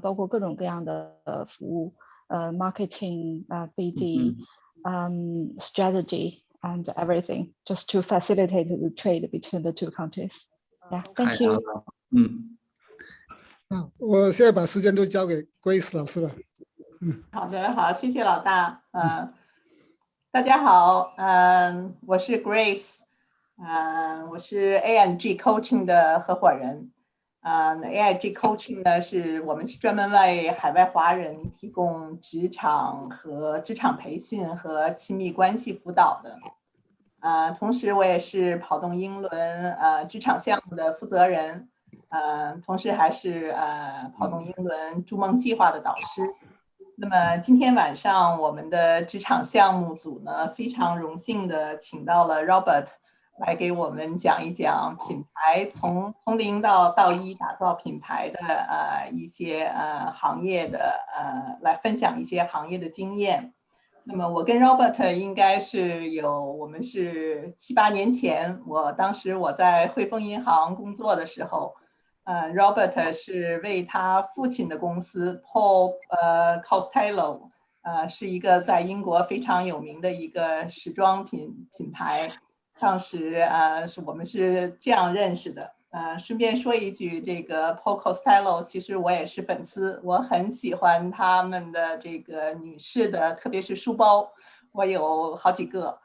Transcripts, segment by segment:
包括各种各样的服务，marketing BD strategy and everything just to facilitate the trade between the two countries. Yeah, thank you. 我现在把时间都交给 Grace 老师了。好的，好，谢谢老大。大家好，我是 Grace，我是 A&G Coaching 的合伙人。A&G Coaching 呢，我们是专门为海外华人提供职场培训和亲密关系辅导的。同时我也是跑动英伦职场项目的负责人。同时还是跑动英伦筑梦计划的导师。那么今天晚上我们的职场项目组呢，非常荣幸的请到了 Robert 来给我们讲一讲品牌从零到一打造品牌的一些行业的来分享一些行业的经验。那么我跟 Robert 应该是我们是7、8年前，当时我在汇丰银行工作的时候。Robert 是为他父亲的公司 Paul Costello 是一个在英国非常有名的一个时装品牌。当时我们是这样认识的。顺便说一句，这个 Paul Costello 其实我也是粉丝，我很喜欢他们的这个女士的，特别是书包，我有好几个。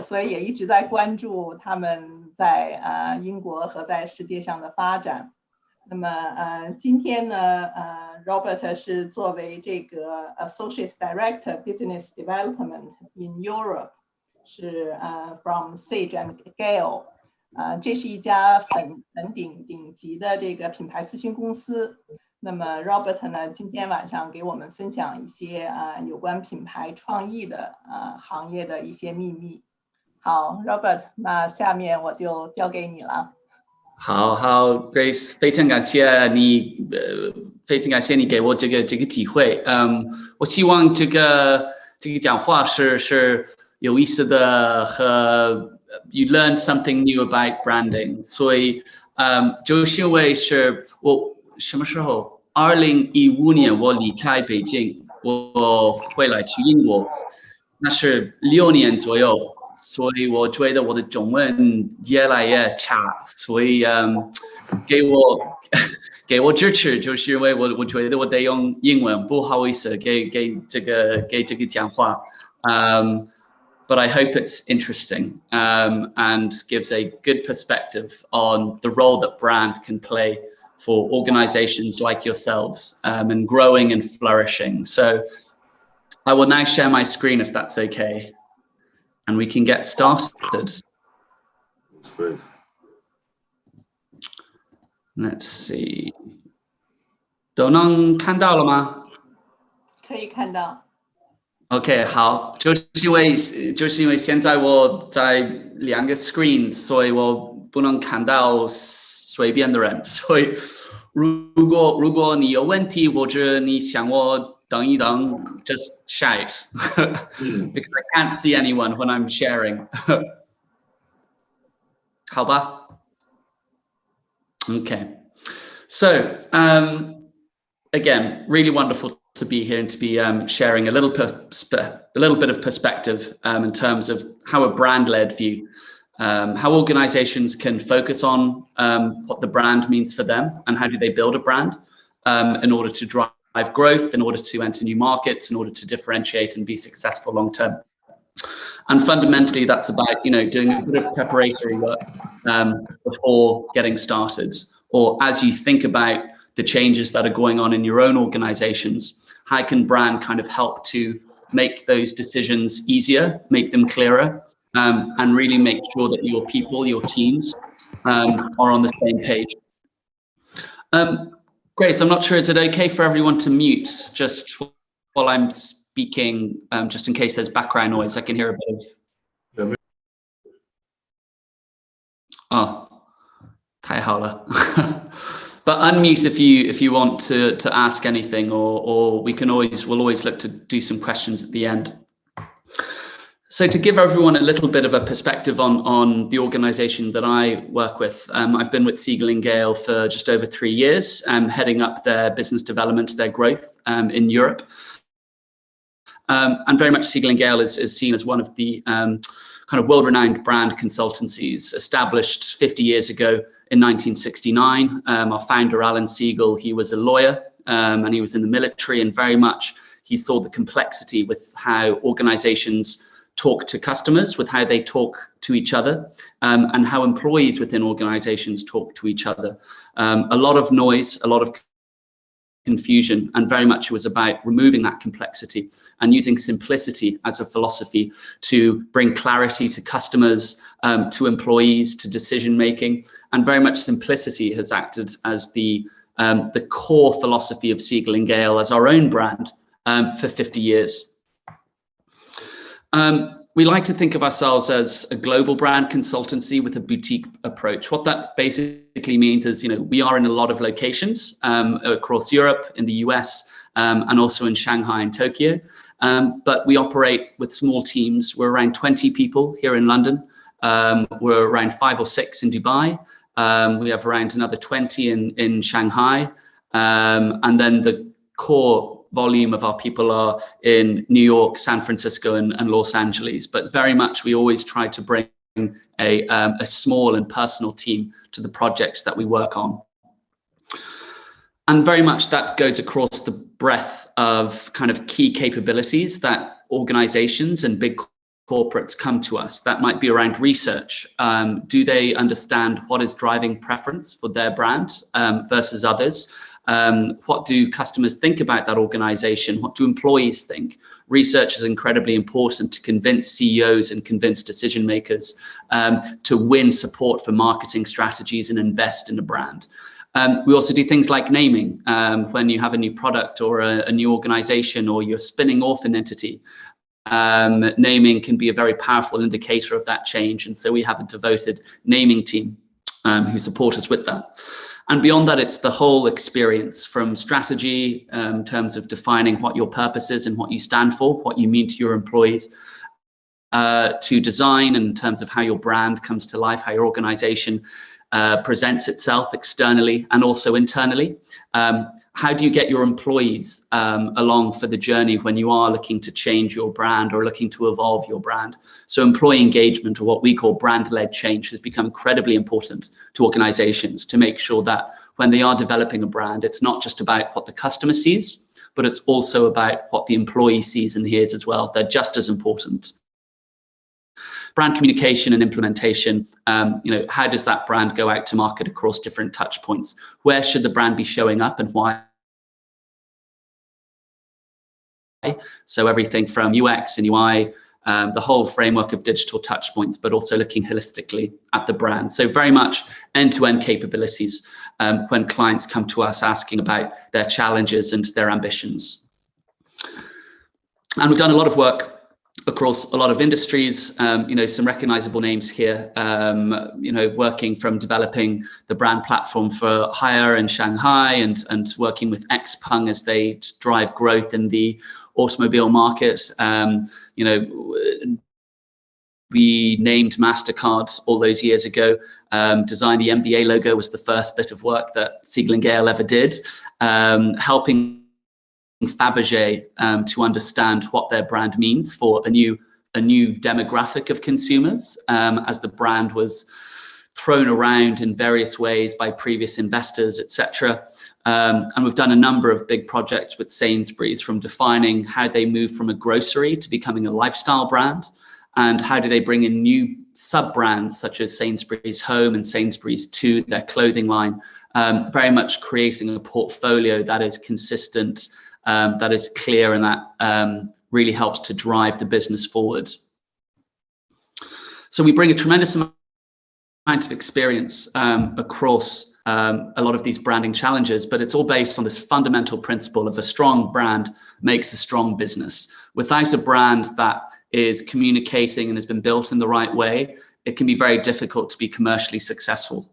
所以也一直在关注他们在英国和在世界上的发展。那么今天呢Robert 是作为这个 Associate Director Business Development in Europe， 是from Siegel+Gale， 这是一家很顶级的这个品牌咨询公司。那么 Robert 呢，今天晚上给我们分享一些有关品牌创意的行业的一些秘密。好 ，Robert， 那下面我就交给你了。好 ，Grace， 非常感谢你给我这个机会。我希望这个讲话是有意思的和 you learn something new about branding。所以就是因为我。什么时候？2015年我离开北京，我回来去英国，那是6年左右，所以我觉得我的中文越来越差，所以给我支持，就是因为我觉得我得用英文，不好意思给这个讲话。But I hope it's interesting and gives a good perspective on the role that brand can play for organizations like yourselves and growing and flourishing. So I will now share my screen if that's okay, and we can get started. That's great. Let's see. 都能看到了吗？可以看到。OK， 好，就是因为现在我在2个 screens， 所以我不能看到随便的人，所以如果你有问题或者你想我等一等 ，just shout because I can't see anyone when I'm sharing 。好吧 ？Okay, so again, really wonderful to be here and to be sharing a little bit of perspective in terms of how a brand-led view. How organizations can focus on what the brand means for them and how do they build a brand in order to drive growth, in order to enter new markets, in order to differentiate and be successful long term. And fundamentally, that's about doing a bit of preparatory work before getting started, or as you think about the changes that are going on in your own organizations, how can brand kind of help to make those decisions easier, make them clearer, and really make sure that your people, your teams, are on the same page. Grace, I'm not sure, is it okay for everyone to mute just while I'm speaking, just in case there's background noise? I can hear a bit of... Oh, 太好了. But unmute if you want to ask anything, or we'll always look to do some questions at the end. So to give everyone a little bit of a perspective on the organization that I work with, I've been with Siegel+Gale for just over 3 years, heading up their business development, their growth in Europe. And very much Siegel+Gale is seen as one of the kind of world-renowned brand consultancies, established 50 years ago in 1969. Our founder, Alan Siegel, he was a lawyer and he was in the military, and very much he saw the complexity with how organizations talk to customers, with how they talk to each other, and how employees within organizations talk to each other. A lot of noise, a lot of confusion, and very much it was about removing that complexity and using simplicity as a philosophy to bring clarity to customers, to employees, to decision making. And very much simplicity has acted as the core philosophy of Siegel+Gale as our own brand for 50 years. We like to think of ourselves as a global brand consultancy with a boutique approach. What that basically means is, we are in a lot of locations across Europe, in the US, and also in Shanghai and Tokyo. But we operate with small teams. We're around 20 people here in London. We're around 5 or 6 in Dubai. We have around another 20 in Shanghai. And then the core volume of our people are in New York, San Francisco, and Los Angeles. But very much we always try to bring a small and personal team to the projects that we work on. And very much that goes across the breadth of kind of key capabilities that organizations and big corporates come to us. That might be around research. Do they understand what is driving preference for their brand versus others? What do customers think about that organization? What do employees think? Research is incredibly important to convince CEOs and convince decision makers to win support for marketing strategies and invest in a brand. We also do things like naming. When you have a new product or a new organization, or you're spinning off an entity, naming can be a very powerful indicator of that change. And so we have a devoted naming team who support us with that. And beyond that, it's the whole experience, from strategy in terms of defining what your purpose is and what you stand for, what you mean to your employees, to design in terms of how your brand comes to life, how your organization presents itself externally and also internally. How do you get your employees along for the journey when you are looking to change your brand or looking to evolve your brand? So employee engagement, or what we call brand-led change, has become incredibly important to organizations to make sure that when they are developing a brand, it's not just about what the customer sees, but it's also about what the employee sees and hears as well. They're just as important. Brand communication and implementation, how does that brand go out to market across different touch points? Where should the brand be showing up and why? So everything from UX and UI, the whole framework of digital touch points, but also looking holistically at the brand. So very much end-to-end capabilities when clients come to us asking about their challenges and their ambitions. And we've done a lot of work across a lot of industries, some recognizable names here, working from developing the brand platform for Haier in Shanghai and working with XPeng as they drive growth in the automobile market. We named MasterCard all those years ago. Designed the MBA logo was the first bit of work that Siegel+Gale ever did, helping Fabergé to understand what their brand means for a new demographic of consumers, as the brand was thrown around in various ways by previous investors, etc. And we've done a number of big projects with Sainsbury's, from defining how they move from a grocery to becoming a lifestyle brand, and how do they bring in new sub-brands such as Sainsbury's Home and Sainsbury's to their clothing line, very much creating a portfolio that is consistent, that is clear, and that really helps to drive the business forward. So we bring a tremendous amount of experience across a lot of these branding challenges, but it's all based on this fundamental principle of a strong brand makes a strong business. Without a brand that is communicating and has been built in the right way, it can be very difficult to be commercially successful.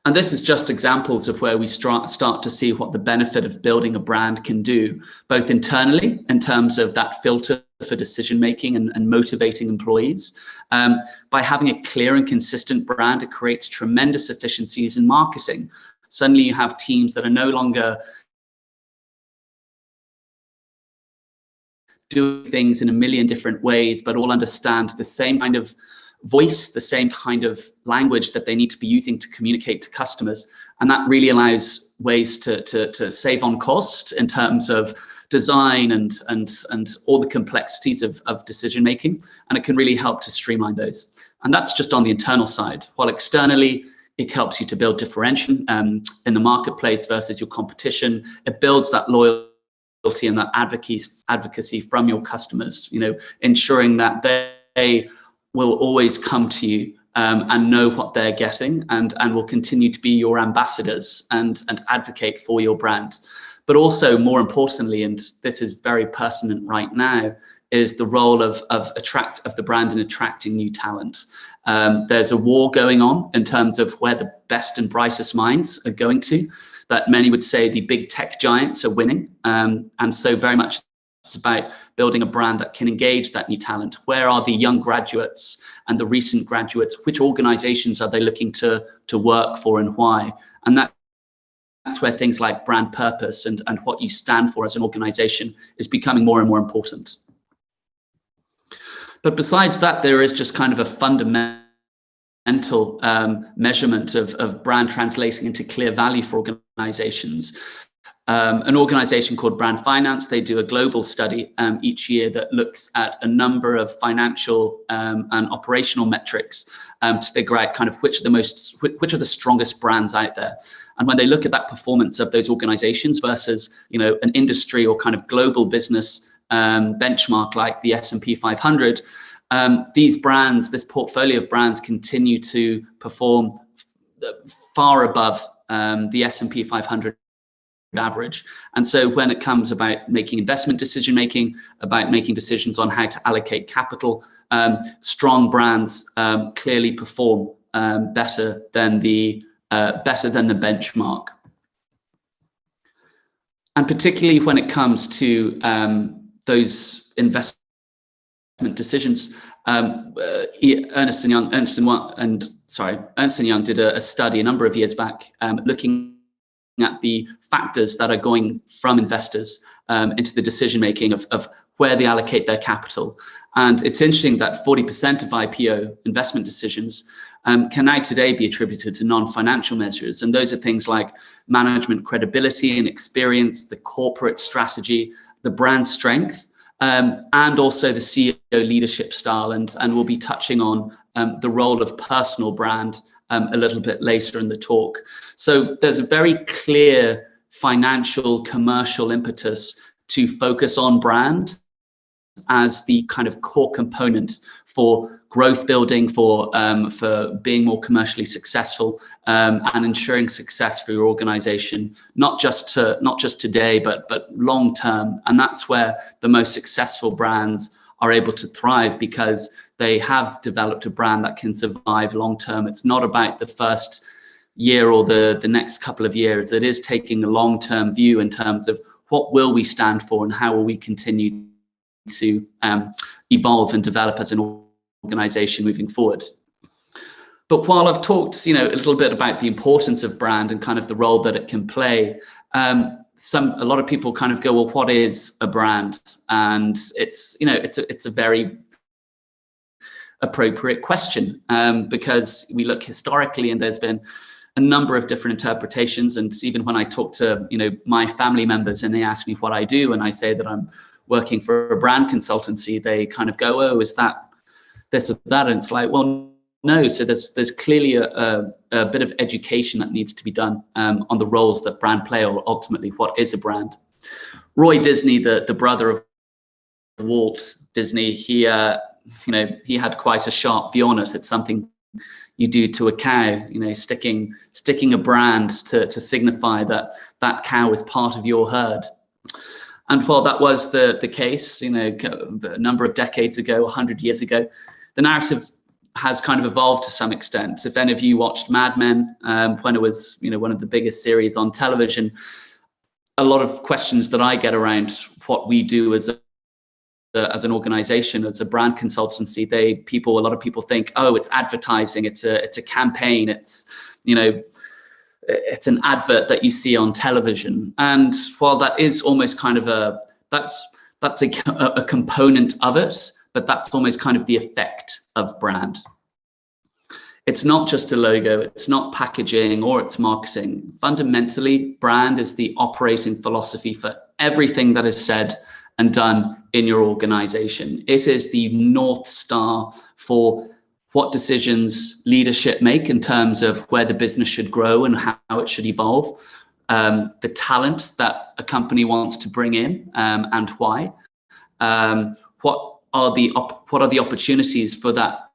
And this is just examples of where we start to see what the benefit of building a brand can do, both internally in terms of that filter for decision making and motivating employees. By having a clear and consistent brand, it creates tremendous efficiencies in marketing. Suddenly you have teams that are no longer doing things in a million different ways, but all understand the same kind of voice, the same kind of language that they need to be using to communicate to customers. And that really allows ways to save on cost in terms of design and all the complexities of decision making. And it can really help to streamline those. And that's just on the internal side. While externally, it helps you to build differentiation in the marketplace versus your competition. It builds that loyalty and that advocacy from your customers, ensuring that they will always come to you and know what they're getting and will continue to be your ambassadors and advocate for your brand. But also, more importantly, and this is very pertinent right now, is the role of the brand in attracting new talent. There's a war going on in terms of where the best and brightest minds are going to, that many would say the big tech giants are winning. And so very much it's about building a brand that can engage that new talent. Where are the young graduates and the recent graduates? Which organizations are they looking to work for and why? And that's where things like brand purpose and what you stand for as an organization is becoming more and more important. But besides that, there is just kind of a fundamental measurement of brand translating into clear value for organizations. An organization called Brand Finance, they do a global study each year that looks at a number of financial and operational metrics to figure out kind of which are the strongest brands out there. And when they look at that performance of those organizations versus an industry or kind of global business benchmark like the S&P 500, these brands, this portfolio of brands, continue to perform far above the S&P 500 average. And so when it comes about making investment decision making, about making decisions on how to allocate capital, strong brands clearly perform better than the benchmark. And particularly when it comes to those investment decisions, Ernst & Young did a study a number of years back looking at the factors that are going from investors into the decision making of where they allocate their capital. And it's interesting that 40% of IPO investment decisions can now today be attributed to non-financial measures. And those are things like management credibility and experience, the corporate strategy, the brand strength, and also the CEO leadership style. And we'll be touching on the role of personal brand a little bit later in the talk. So there's a very clear financial, commercial impetus to focus on brand as the kind of core component for growth building, for being more commercially successful, and ensuring success for your organization, not just today, but long term. And that's where the most successful brands are able to thrive, because they have developed a brand that can survive long term. It's not about the first year or the next couple of years. It is taking a long term view in terms of what will we stand for and how will we continue to evolve and develop as an organization moving forward. But while I've talked, a little bit about the importance of brand and kind of the role that it can play, a lot of people kind of go, well, what is a brand? And it's a very appropriate question, because we look historically and there's been a number of different interpretations. And even when I talk to my family members and they ask me what I do and I say that I'm working for a brand consultancy, they kind of go, oh, is that this or that? And it's like, well, no. So there's clearly a bit of education that needs to be done on the roles that brand play, or ultimately what is a brand. Roy Disney, the brother of Walt Disney, he had quite a sharp view on it. It's something you do to a cow, sticking a brand to signify that cow is part of your herd. And while that was the case, a number of decades ago, 100 years ago, the narrative has kind of evolved to some extent. If any of you watched Mad Men when it was one of the biggest series on television, a lot of questions that I get around what we do as an organization, as a brand consultancy, a lot of people think, oh, it's advertising, it's a campaign, it's, you know, it's an advert that you see on television. And while that is almost kind of that's a component of it, but that's almost kind of the effect of brand. It's not just a logo, it's not packaging or it's marketing. Fundamentally, brand is the operating philosophy for everything that is said and done in your organization. It is the North Star for what decisions leadership make in terms of where the business should grow and how it should evolve, the talent that a company wants to bring in, and why. What are the opportunities for that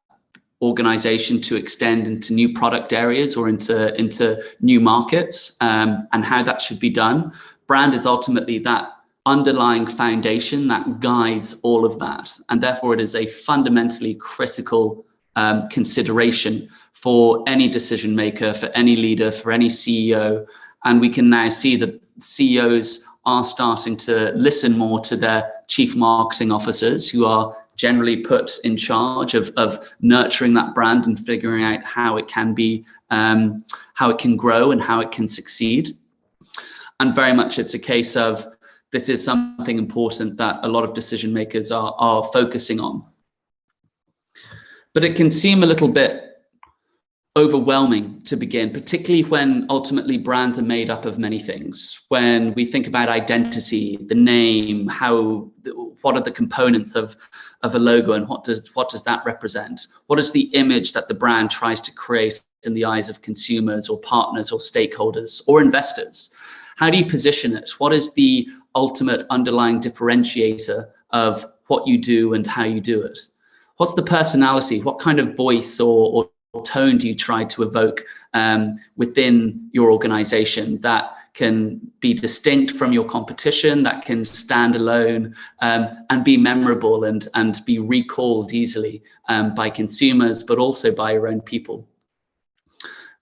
organization to extend into new product areas or into new markets, and how that should be done. Brand is ultimately that underlying foundation that guides all of that, and therefore it is a fundamentally critical consideration for any decision maker, for any leader, for any CEO. And we can now see that CEOs are starting to listen more to their chief marketing officers, who are generally put in charge of nurturing that brand and figuring out how it can be, how it can grow and how it can succeed. And very much it's a case of, this is something important that a lot of decision makers are focusing on. But it can seem a little bit overwhelming to begin, particularly when ultimately brands are made up of many things. When we think about identity, the name, what are the components of a logo, and what does that represent? What is the image that the brand tries to create in the eyes of consumers or partners or stakeholders or investors? How do you position it? What is the ultimate underlying differentiator of what you do and how you do it? What's the personality? What kind of voice or tone do you try to evoke within your organization that can be distinct from your competition, that can stand alone, and be memorable and be recalled easily by consumers, but also by your own people?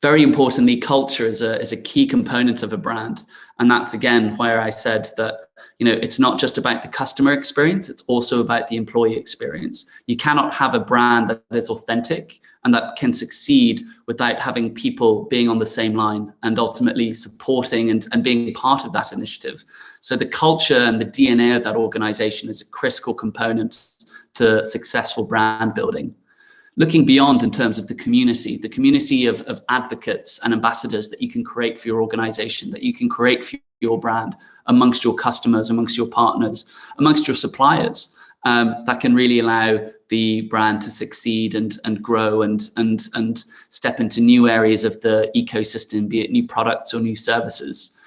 Very importantly, culture is a key component of a brand. And that's, again, where I said that, you know, it's not just about the customer experience, it's also about the employee experience. You cannot have a brand that is authentic and that can succeed without having people being on the same line and ultimately supporting and being part of that initiative. So the culture and the DNA of that organization is a critical component to successful brand building. Looking beyond in terms of the community of advocates and ambassadors that you can create for your organization, that you can create for your brand amongst your customers, amongst your partners, amongst your suppliers, that can really allow the brand to succeed and grow and step into new areas of the ecosystem, be it new products or new services.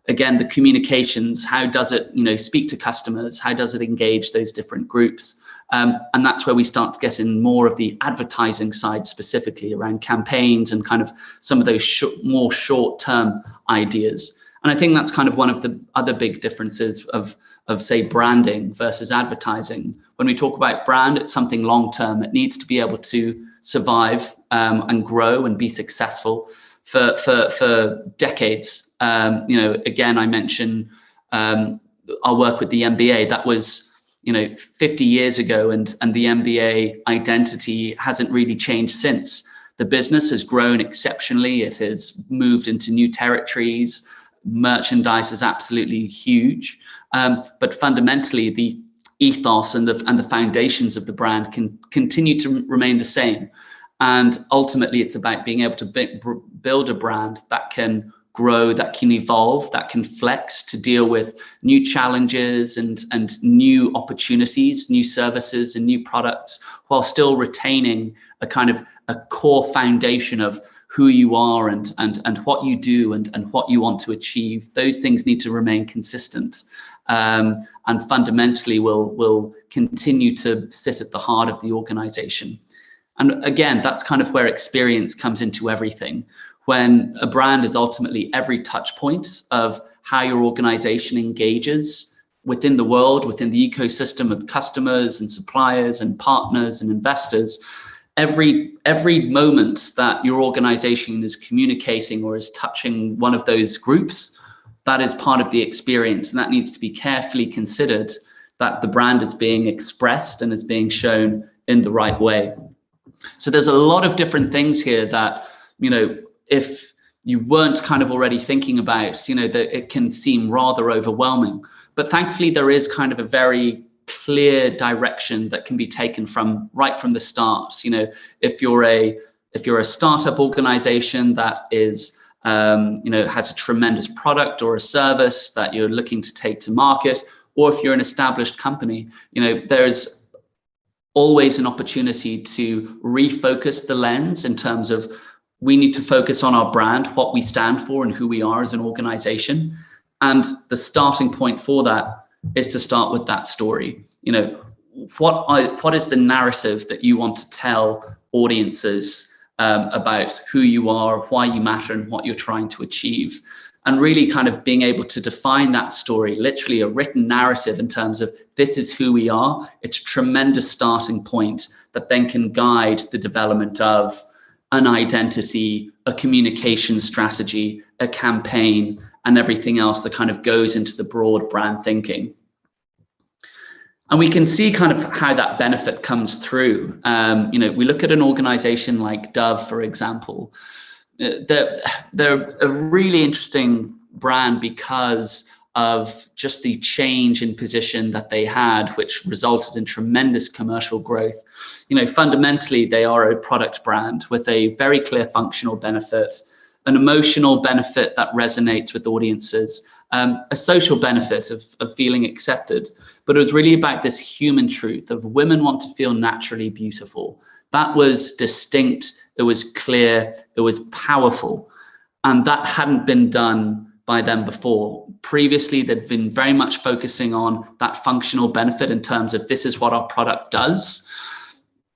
Again, the communications, how does it, you know, speak to customers? How does it engage those different groups? And that's where we start to get in more of the advertising side, specifically around campaigns and kind of some of those more short-term ideas. And I think that's kind of one of the other big differences of say, branding versus advertising. When we talk about brand, it's something long-term. It needs to be able to survive and grow and be successful for decades. You know, again, I mentioned our work with the MBA. That was, you know, 50 years ago, and the MBA identity hasn't really changed since. The business has grown exceptionally. It has moved into new territories. Merchandise is absolutely huge, but fundamentally the ethos and the foundations of the brand can continue to remain the same. And ultimately, it's about being able to build a brand that can grow, that can evolve, that can flex to deal with new challenges and new opportunities, new services and new products, while still retaining a kind of a core foundation of who you are and what you do and what you want to achieve. Those things need to remain consistent, and fundamentally will continue to sit at the heart of the organization. And again, that's kind of where experience comes into everything. When a brand is ultimately every touch point of how your organization engages within the world, within the ecosystem of customers and suppliers and partners and investors, every moment that your organization is communicating or is touching one of those groups, that is part of the experience, and that needs to be carefully considered that the brand is being expressed and is being shown in the right way. So there's a lot of different things here that, you know, if you weren't kind of already thinking about, you know, that it can seem rather overwhelming. But thankfully, there is kind of a very clear direction that can be taken from right from the start. You know, if you're a startup organization that is, you know, has a tremendous product or a service that you're looking to take to market, or if you're an established company, you know, there's always an opportunity to refocus the lens in terms of, we need to focus on our brand, what we stand for and who we are as an organization. And the starting point for that is to start with that story. You know, what is the narrative that you want to tell audiences about who you are, why you matter, and what you're trying to achieve? And really kind of being able to define that story, literally a written narrative in terms of, this is who we are. It's a tremendous starting point that then can guide the development of an identity, a communication strategy, a campaign, and everything else that kind of goes into the broad brand thinking. And we can see kind of how that benefit comes through. You know, we look at an organization like Dove, for example. They're a really interesting brand because of just the change in position that they had, which resulted in tremendous commercial growth. You know, fundamentally, they are a product brand with a very clear functional benefit, an emotional benefit that resonates with audiences, a social benefit of feeling accepted. But it was really about this human truth of, women want to feel naturally beautiful. That was distinct, it was clear, it was powerful. And that hadn't been done by them before. Previously, they'd been very much focusing on that functional benefit in terms of, this is what our product does.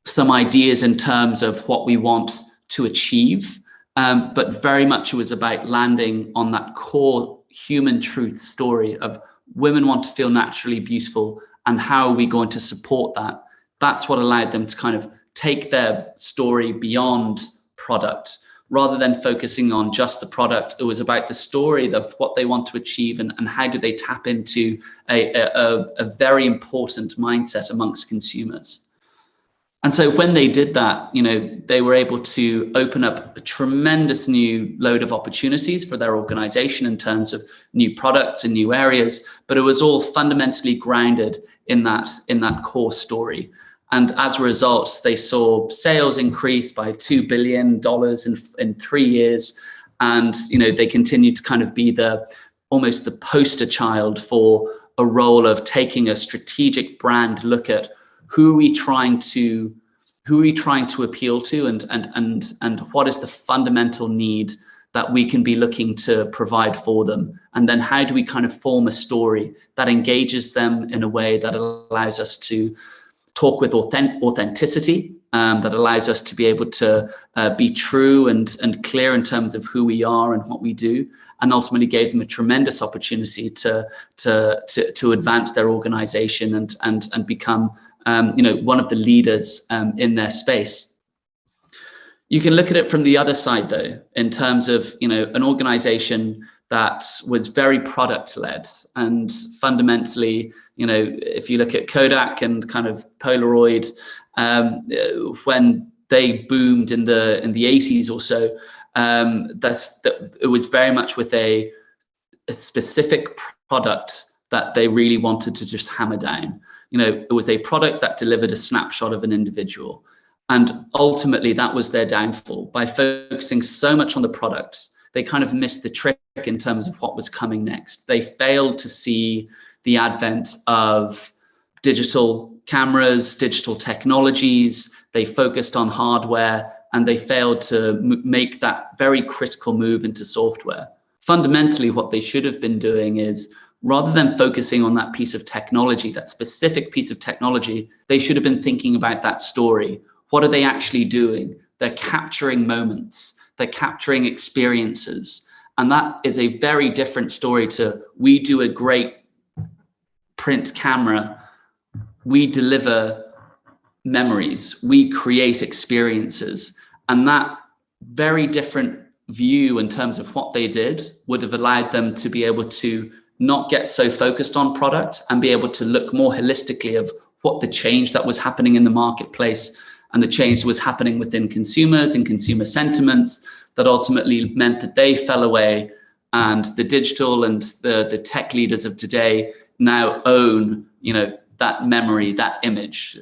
Some ideas in terms of what we want to achieve, but very much it was about landing on that core human truth story of, women want to feel naturally beautiful, and how are we going to support that? That's what allowed them to kind of take their story beyond product. Rather than focusing on just the product, it was about the story of what they want to achieve, and how do they tap into a very important mindset amongst consumers. And so when they did that, you know, they were able to open up a tremendous new load of opportunities for their organization in terms of new products and new areas, but it was all fundamentally grounded in that core story. And as a result, they saw sales increase by $2 billion in 3 years. And, you know, they continued to kind of be almost the poster child for a role of taking a strategic brand look at, who are we trying to appeal to, and what is the fundamental need that we can be looking to provide for them? And then how do we kind of form a story that engages them in a way that allows us to talk with authenticity, that allows us to be able to be true and clear in terms of who we are and what we do, and ultimately gave them a tremendous opportunity to advance their organization and become you know, one of the leaders in their space. You can look at it from the other side though, in terms of, you know, an organization that was very product led, and fundamentally, you know, if you look at Kodak and kind of Polaroid, when they boomed in the 80s or so, it was very much with a specific product that they really wanted to just hammer down. You know, it was a product that delivered a snapshot of an individual. And ultimately, that was their downfall. By focusing so much on the product, they kind of missed the trick in terms of what was coming next. They failed to see the advent of digital cameras, digital technologies. They focused on hardware, and they failed to make that very critical move into software. Fundamentally, what they should have been doing is, rather than focusing on that piece of technology, that specific piece of technology, they should have been thinking about that story. What are they actually doing? They're capturing moments. They're capturing experiences. And that is a very different story to, we do a great print camera. We deliver memories. We create experiences. And that very different view in terms of what they did would have allowed them to be able to not get so focused on product and be able to look more holistically of what the change that was happening in the marketplace and the change that was happening within consumers and consumer sentiments that ultimately meant that they fell away, and the digital and the tech leaders of today now own, that memory, that image,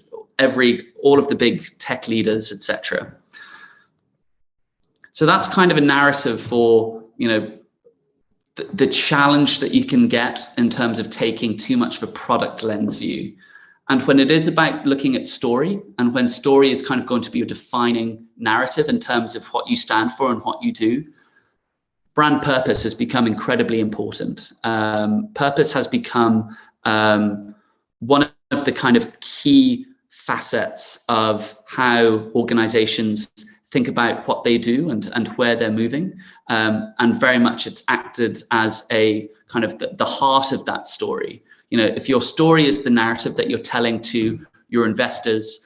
all of the big tech leaders, etc. So that's kind of a narrative for, the challenge that you can get in terms of taking too much of a product lens view. And when it is about looking at story, and when story is kind of going to be a defining narrative in terms of what you stand for and what you do, brand purpose has become incredibly important. Purpose has become one of the kind of key facets of how organizations think about what they do and where they're moving. And very much it's acted as a kind of the heart of that story. If your story is the narrative that you're telling to your investors,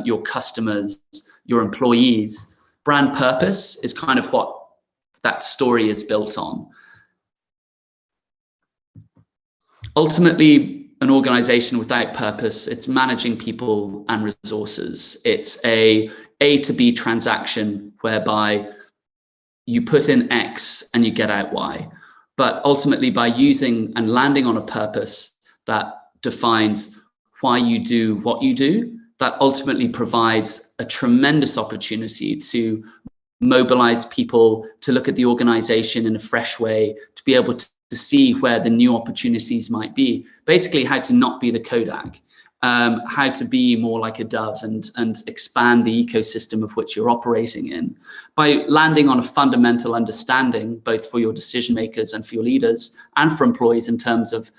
your customers, your employees, brand purpose is kind of what that story is built on. Ultimately, an organization without purpose, it's managing people and resources. It's a to B transaction whereby you put in X and you get out Y. But ultimately, by using and landing on a purpose that defines why you do what you do, that ultimately provides a tremendous opportunity to mobilize people to look at the organization in a fresh way, to be able to see where the new opportunities might be. Basically, how to not be the Kodak, how to be more like a dove and expand the ecosystem of which you're operating in, by landing on a fundamental understanding, both for your decision makers and for your leaders and for employees, in terms of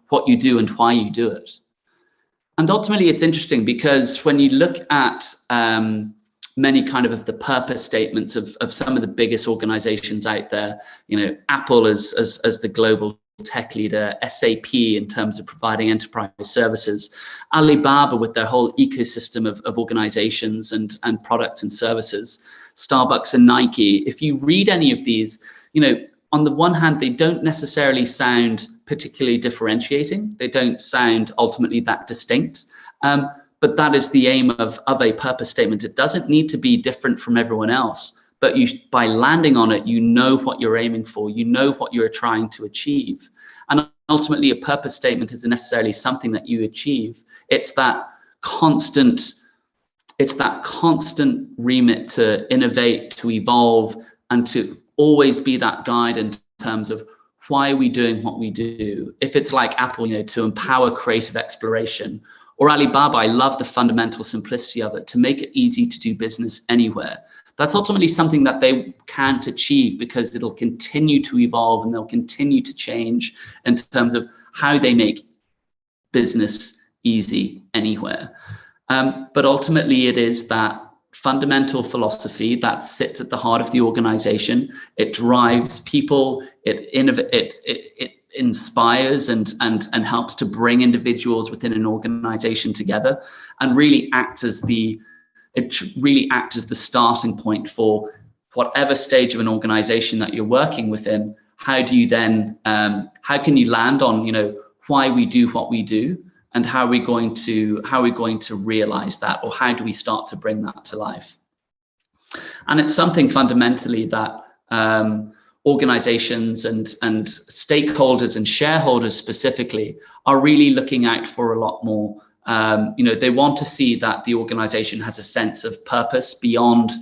what you do and why you do it. And ultimately, it's interesting because when you look at many kind of the purpose statements of some of the biggest organizations out there, Apple as the global tech leader, SAP in terms of providing enterprise services, Alibaba with their whole ecosystem of organizations and products and services, Starbucks and Nike. If you read any of these, on the one hand, they don't necessarily sound particularly differentiating. They don't sound ultimately that distinct. But that is the aim of a purpose statement. It doesn't need to be different from everyone else, but by landing on it, what you're aiming for, what you're trying to achieve. And ultimately, a purpose statement isn't necessarily something that you achieve. It's that constant remit to innovate, to evolve, and to always be that guide in terms of why are we doing what we do. If it's like Apple, to empower creative exploration, or Alibaba, I love the fundamental simplicity of it, to make it easy to do business anywhere. That's ultimately something that they can't achieve because it'll continue to evolve and they'll continue to change in terms of how they make business easy anywhere. But ultimately, it is that fundamental philosophy that sits at the heart of the organization. It drives people, it inspires and helps to bring individuals within an organization together, and really acts as the starting point for whatever stage of an organization that you're working within. How do you then how can you land on why we do what we do, and how are we going to realize that, or how do we start to bring that to life? And it's something fundamentally that organizations and stakeholders and shareholders specifically are really looking out for a lot more. They want to see that the organization has a sense of purpose beyond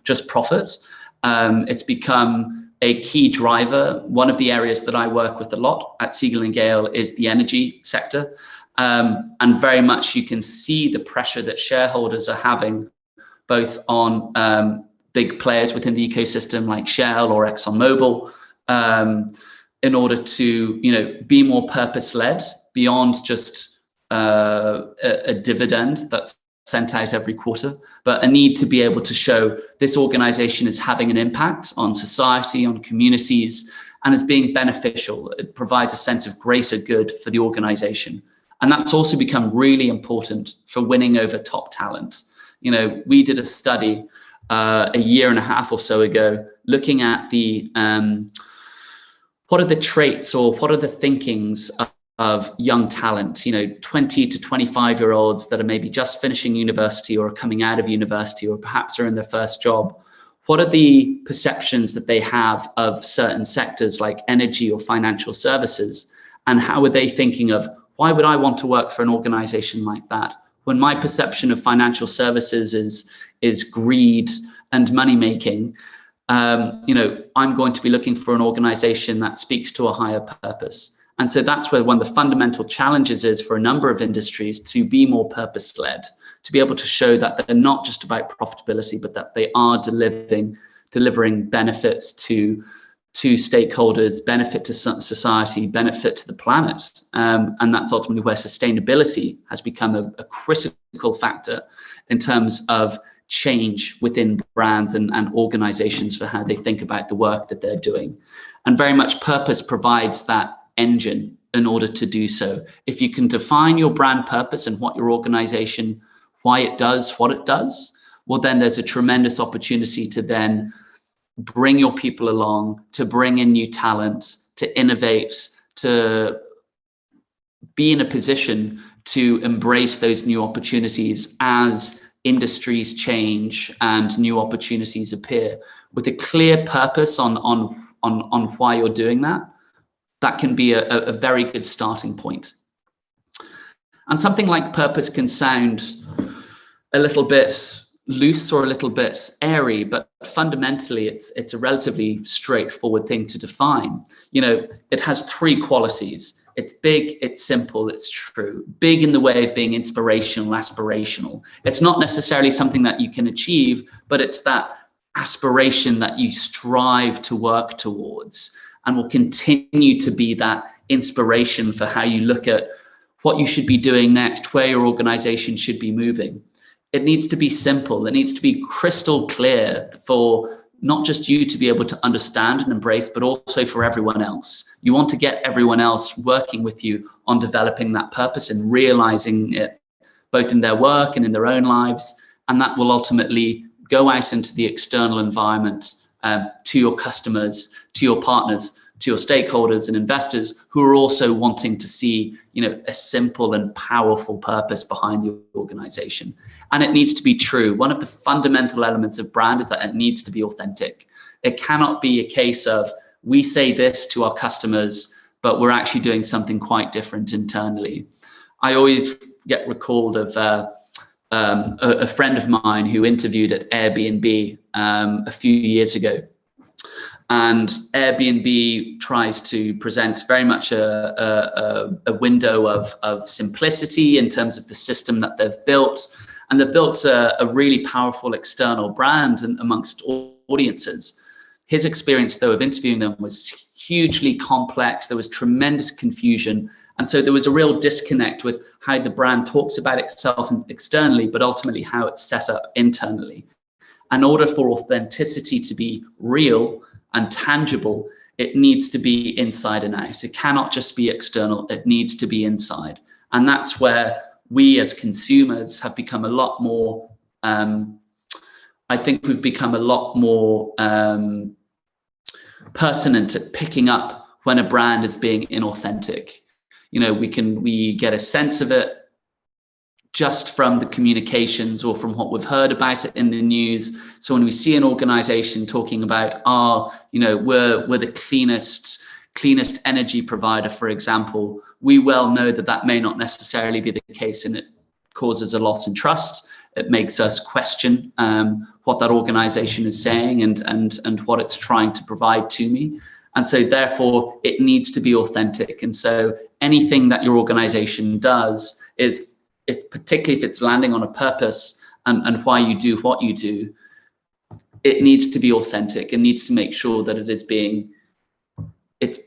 just profit. It's become a key driver. One of the areas that I work with a lot at Siegel+Gale is the energy sector. And very much you can see the pressure that shareholders are having, both on big players within the ecosystem like Shell or ExxonMobil, in order to be more purpose-led beyond just a dividend that's sent out every quarter, but a need to be able to show this organization is having an impact on society, on communities, and is being beneficial. It provides a sense of greater good for the organization. And that's also become really important for winning over top talent. We did a study a year and a half or so ago looking at what are the traits or what are the thinkings of young talent, 20 to 25-year-olds that are maybe just finishing university or coming out of university or perhaps are in their first job? What are the perceptions that they have of certain sectors like energy or financial services? And how are they thinking of, why would I want to work for an organization like that? When my perception of financial services is greed and money making, I'm going to be looking for an organization that speaks to a higher purpose. And so that's where one of the fundamental challenges is for a number of industries to be more purpose-led, to be able to show that they're not just about profitability, but that they are delivering benefits to stakeholders, benefit to society, benefit to the planet. And that's ultimately where sustainability has become a critical factor in terms of change within brands and organizations for how they think about the work that they're doing. And very much purpose provides that engine in order to do so. If you can define your brand purpose and what your organization, why it does what it does, well, then there's a tremendous opportunity to then bring your people along, to bring in new talent, to innovate, to be in a position to embrace those new opportunities as industries change and new opportunities appear. With a clear purpose on why you're doing that, that can be a very good starting point. And something like purpose can sound a little bit loose or a little bit airy, but fundamentally it's a relatively straightforward thing to define. It has three qualities. It's big, it's simple, it's true. Big in the way of being inspirational, aspirational. It's not necessarily something that you can achieve, but it's that aspiration that you strive to work towards, and will continue to be that inspiration for how you look at what you should be doing next, where your organization should be moving. It needs to be simple. It needs to be crystal clear for not just you to be able to understand and embrace, but also for everyone else. You want to get everyone else working with you on developing that purpose and realizing it both in their work and in their own lives. And that will ultimately go out into the external environment, to your customers, to your partners, to your stakeholders and investors who are also wanting to see, a simple and powerful purpose behind the organization. And it needs to be true. One of the fundamental elements of brand is that it needs to be authentic. It cannot be a case of we say this to our customers, but we're actually doing something quite different internally. I always get recalled of a friend of mine who interviewed at Airbnb a few years ago. And Airbnb tries to present very much a window of simplicity in terms of the system that they've built. And they've built a really powerful external brand amongst audiences. His experience, though, of interviewing them was hugely complex. There was tremendous confusion. And so there was a real disconnect with how the brand talks about itself externally, but ultimately how it's set up internally. In order for authenticity to be real and tangible, it needs to be inside and out. It cannot just be external, it needs to be inside. And that's where we as consumers have become a lot more, I think we've become a lot more pertinent at picking up when a brand is being inauthentic. We get a sense of it just from the communications or from what we've heard about it in the news. So when we see an organization talking about, we're the cleanest energy provider, for example, we well know that may not necessarily be the case, and it causes a loss in trust. It makes us question what that organization is saying and what it's trying to provide to me. And so therefore it needs to be authentic. And so anything that your organization does is, particularly if it's landing on a purpose and why you do what you do, it needs to be authentic. It needs to make sure that it's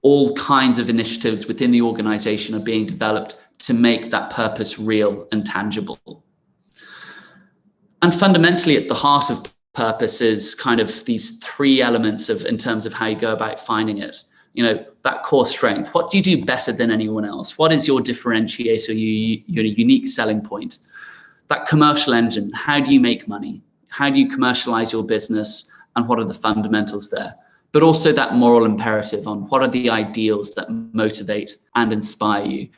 all kinds of initiatives within the organization are being developed to make that purpose real and tangible. And fundamentally at the heart of purpose is kind of these three elements in terms of how you go about finding it. That core strength. What do you do better than anyone else? What is your differentiator, your unique selling point? That commercial engine. How do you make money? How do you commercialize your business? And what are the fundamentals there? but also that moral imperative on what are the ideals that motivate and inspire you.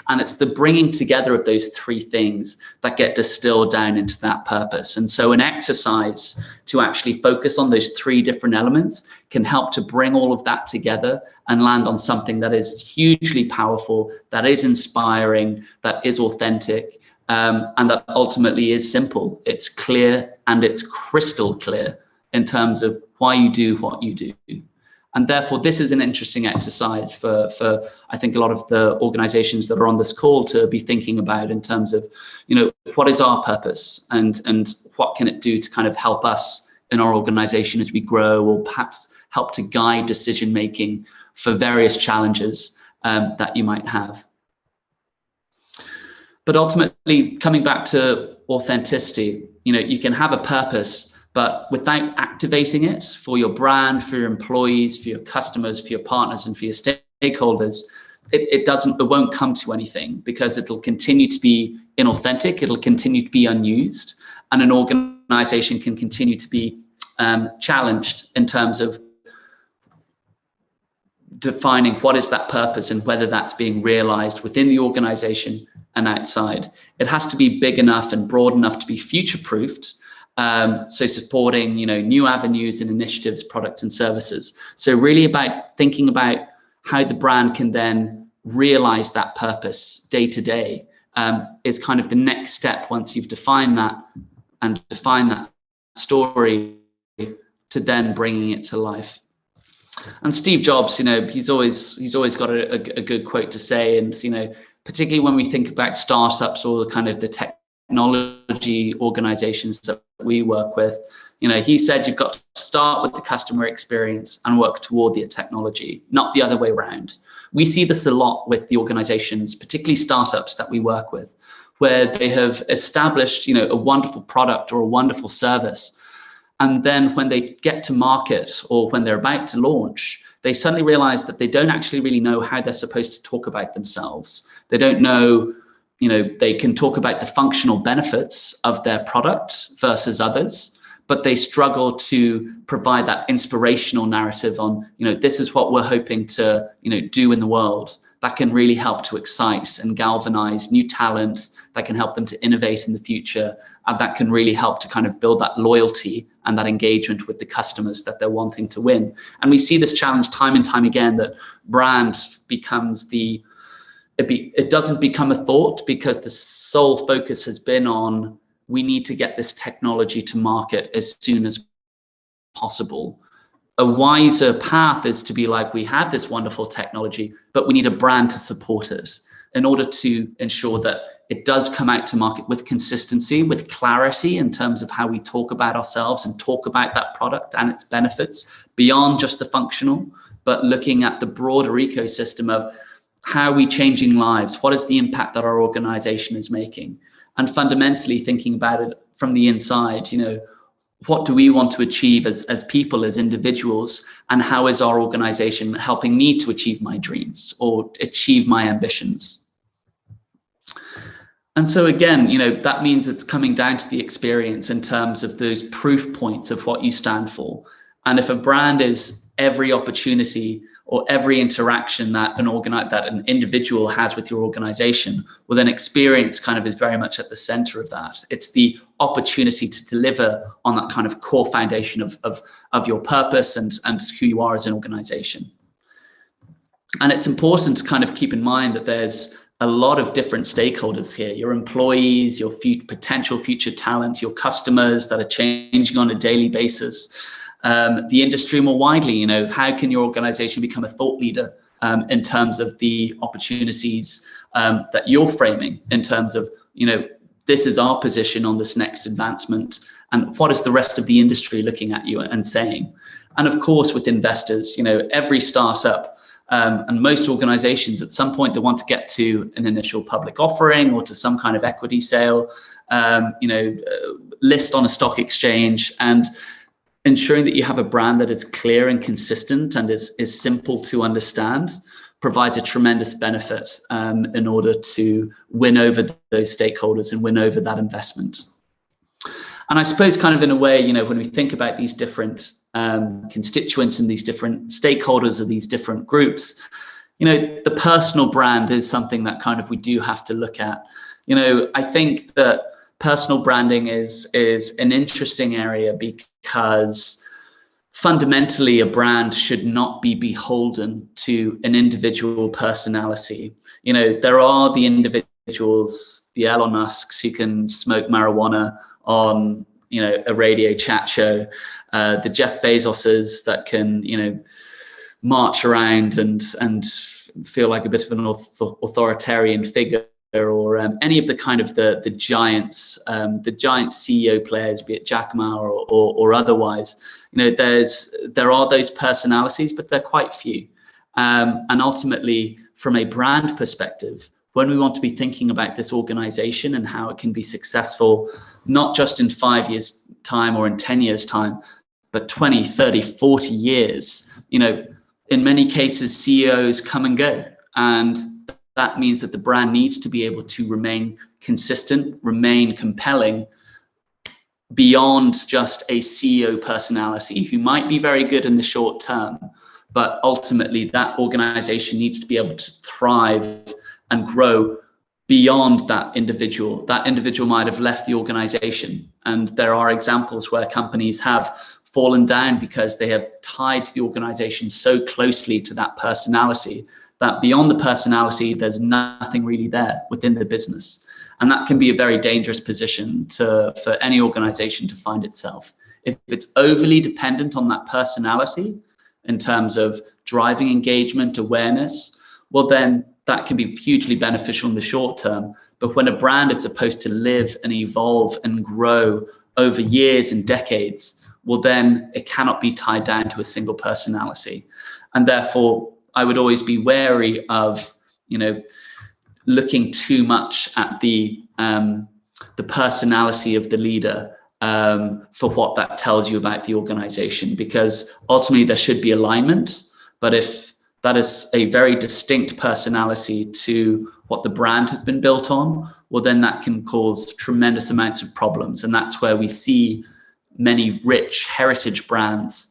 And it's the bringing together of those three things that get distilled down into that purpose. And so an exercise to actually focus on those three different elements can help to bring all of that together and land on something that is hugely powerful, that is inspiring, that is authentic, and that ultimately is simple. It's clear and it's crystal clear in terms of why you do what you do. And therefore, this is an interesting exercise for I think a lot of the organizations that are on this call to be thinking about in terms of, what is our purpose and what can it do to kind of help us in our organization as we grow, or perhaps help to guide decision making for various challenges that you might have. But ultimately, coming back to authenticity, you can have a purpose, but without activating it for your brand, for your employees, for your customers, for your partners, and for your stakeholders, it won't come to anything, because it'll continue to be inauthentic, it'll continue to be unused, and an organization can continue to be challenged in terms of defining what is that purpose and whether that's being realized within the organization and outside. It has to be big enough and broad enough to be future-proofed. So supporting, new avenues and initiatives, products and services. So really about thinking about how the brand can then realize that purpose day to day is kind of the next step once you've defined that and defined that story, to then bringing it to life. And Steve Jobs, he's always got a good quote to say, and particularly when we think about startups or kind of the technology organizations that we work with, he said you've got to start with the customer experience and work toward the technology, not the other way around. We see this a lot with the organizations, particularly startups that we work with, where they have established, a wonderful product or a wonderful service. And then when they get to market or when they're about to launch, they suddenly realize that they don't actually really know how they're supposed to talk about themselves. They don't know, they can talk about the functional benefits of their product versus others, but they struggle to provide that inspirational narrative on, this is what we're hoping to, do in the world that can really help to excite and galvanize new talent, that can help them to innovate in the future, and that can really help to kind of build that loyalty and that engagement with the customers that they're wanting to win. And we see this challenge time and time again, that brand becomes it doesn't become a thought, because the sole focus has been on, we need to get this technology to market as soon as possible. A wiser path is to be like, we have this wonderful technology, but we need a brand to support it in order to ensure that it does come out to market with consistency, with clarity in terms of how we talk about ourselves and talk about that product and its benefits beyond just the functional, but looking at the broader ecosystem of how are we changing lives? What is the impact that our organization is making? And fundamentally thinking about it from the inside, what do we want to achieve as people, as individuals, and how is our organization helping me to achieve my dreams or achieve my ambitions? And so again, that means it's coming down to the experience in terms of those proof points of what you stand for. And if a brand is every opportunity or every interaction that an individual has with your organization, well, then experience kind of is very much at the center of that. It's the opportunity to deliver on that kind of core foundation of your purpose and who you are as an organization. And it's important to kind of keep in mind that there's a lot of different stakeholders here: your employees, your potential future talent, your customers that are changing on a daily basis, the industry more widely. How can your organization become a thought leader in terms of the opportunities that you're framing in terms of, this is our position on this next advancement, and what is the rest of the industry looking at you and saying? And of course, with investors, every startup and most organizations at some point, they want to get to an initial public offering or to some kind of equity sale, list on a stock exchange, and ensuring that you have a brand that is clear and consistent and is simple to understand provides a tremendous benefit in order to win over those stakeholders and win over that investment. And I suppose kind of in a way, when we think about these different constituents and these different stakeholders of these different groups, the personal brand is something that kind of we do have to look at. I think that personal branding is an interesting area because fundamentally a brand should not be beholden to an individual personality. There are the individuals, the Elon Musks who can smoke marijuana on a radio chat show, the Jeff Bezoses that can march around and feel like a bit of an authoritarian figure, or any of the kind of the giants, the giant CEO players, be it Jack Ma or otherwise. There are those personalities, but they're quite few. And ultimately, from a brand perspective, when we want to be thinking about this organization and how it can be successful, not just in 5 years time or in 10 years time, but 20, 30, 40 years, in many cases, CEOs come and go. And that means that the brand needs to be able to remain consistent, remain compelling beyond just a CEO personality who might be very good in the short term, but ultimately that organization needs to be able to thrive and grow beyond that individual. That individual might have left the organization, and there are examples where companies have fallen down because they have tied the organization so closely to that personality that beyond the personality, there's nothing really there within the business. And that can be a very dangerous position for any organization to find itself. If it's overly dependent on that personality in terms of driving engagement, awareness, well, then that can be hugely beneficial in the short term. But when a brand is supposed to live and evolve and grow over years and decades, well, then it cannot be tied down to a single personality. And therefore, I would always be wary of, looking too much at the personality of the leader for what that tells you about the organization, because ultimately there should be alignment. But if that is a very distinct personality to what the brand has been built on, well, then that can cause tremendous amounts of problems. And that's where we see many rich heritage brands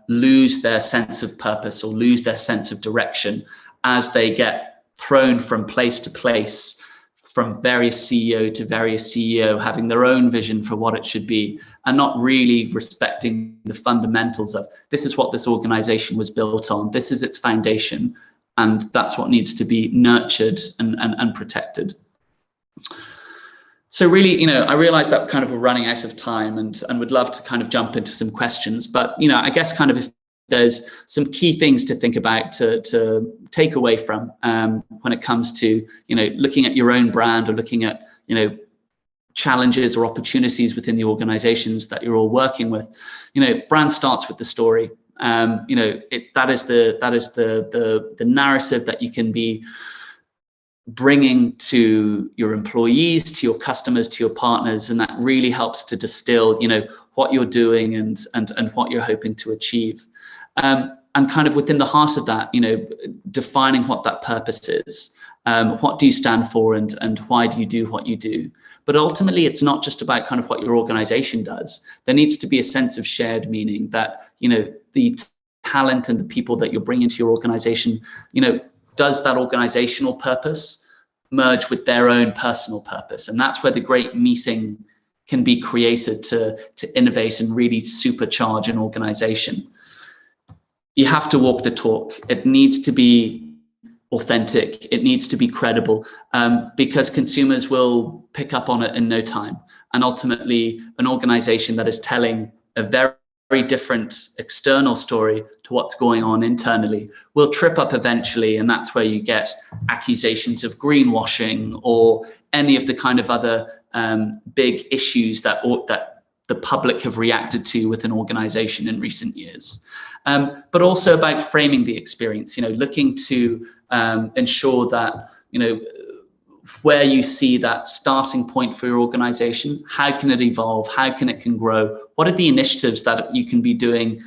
lose their sense of purpose or lose their sense of direction as they get thrown from place to place, from various CEO to various CEO, having their own vision for what it should be and not really respecting the fundamentals of this is what this organization was built on, this is its foundation, and that's what needs to be nurtured and protected. So really, I realize that kind of we're running out of time and would love to kind of jump into some questions, but, I guess kind of if there's some key things to think about to take away from when it comes to, looking at your own brand or looking at, challenges or opportunities within the organizations that you're all working with. Brand starts with the story. That is the narrative that you can be bringing to your employees, to your customers, to your partners, and that really helps to distill, what you're doing and what you're hoping to achieve. And kind of within the heart of that, defining what that purpose is. What do you stand for and why do you do what you do? But ultimately, it's not just about kind of what your organization does. There needs to be a sense of shared meaning that, the talent and the people that you're bringing into your organization, does that organizational purpose merge with their own personal purpose? And that's where the great meeting can be created to innovate and really supercharge an organization. You have to walk the talk. It needs to be authentic. It needs to be credible, because consumers will pick up on it in no time. And ultimately, an organization that is telling a very different external story to what's going on internally will trip up eventually, and that's where you get accusations of greenwashing or any of the kind of other big issues that the public have reacted to with an organization in recent years. But also about framing the experience, looking to ensure that, where you see that starting point for your organization, how can it evolve? How can it grow? What are the initiatives that you can be doing,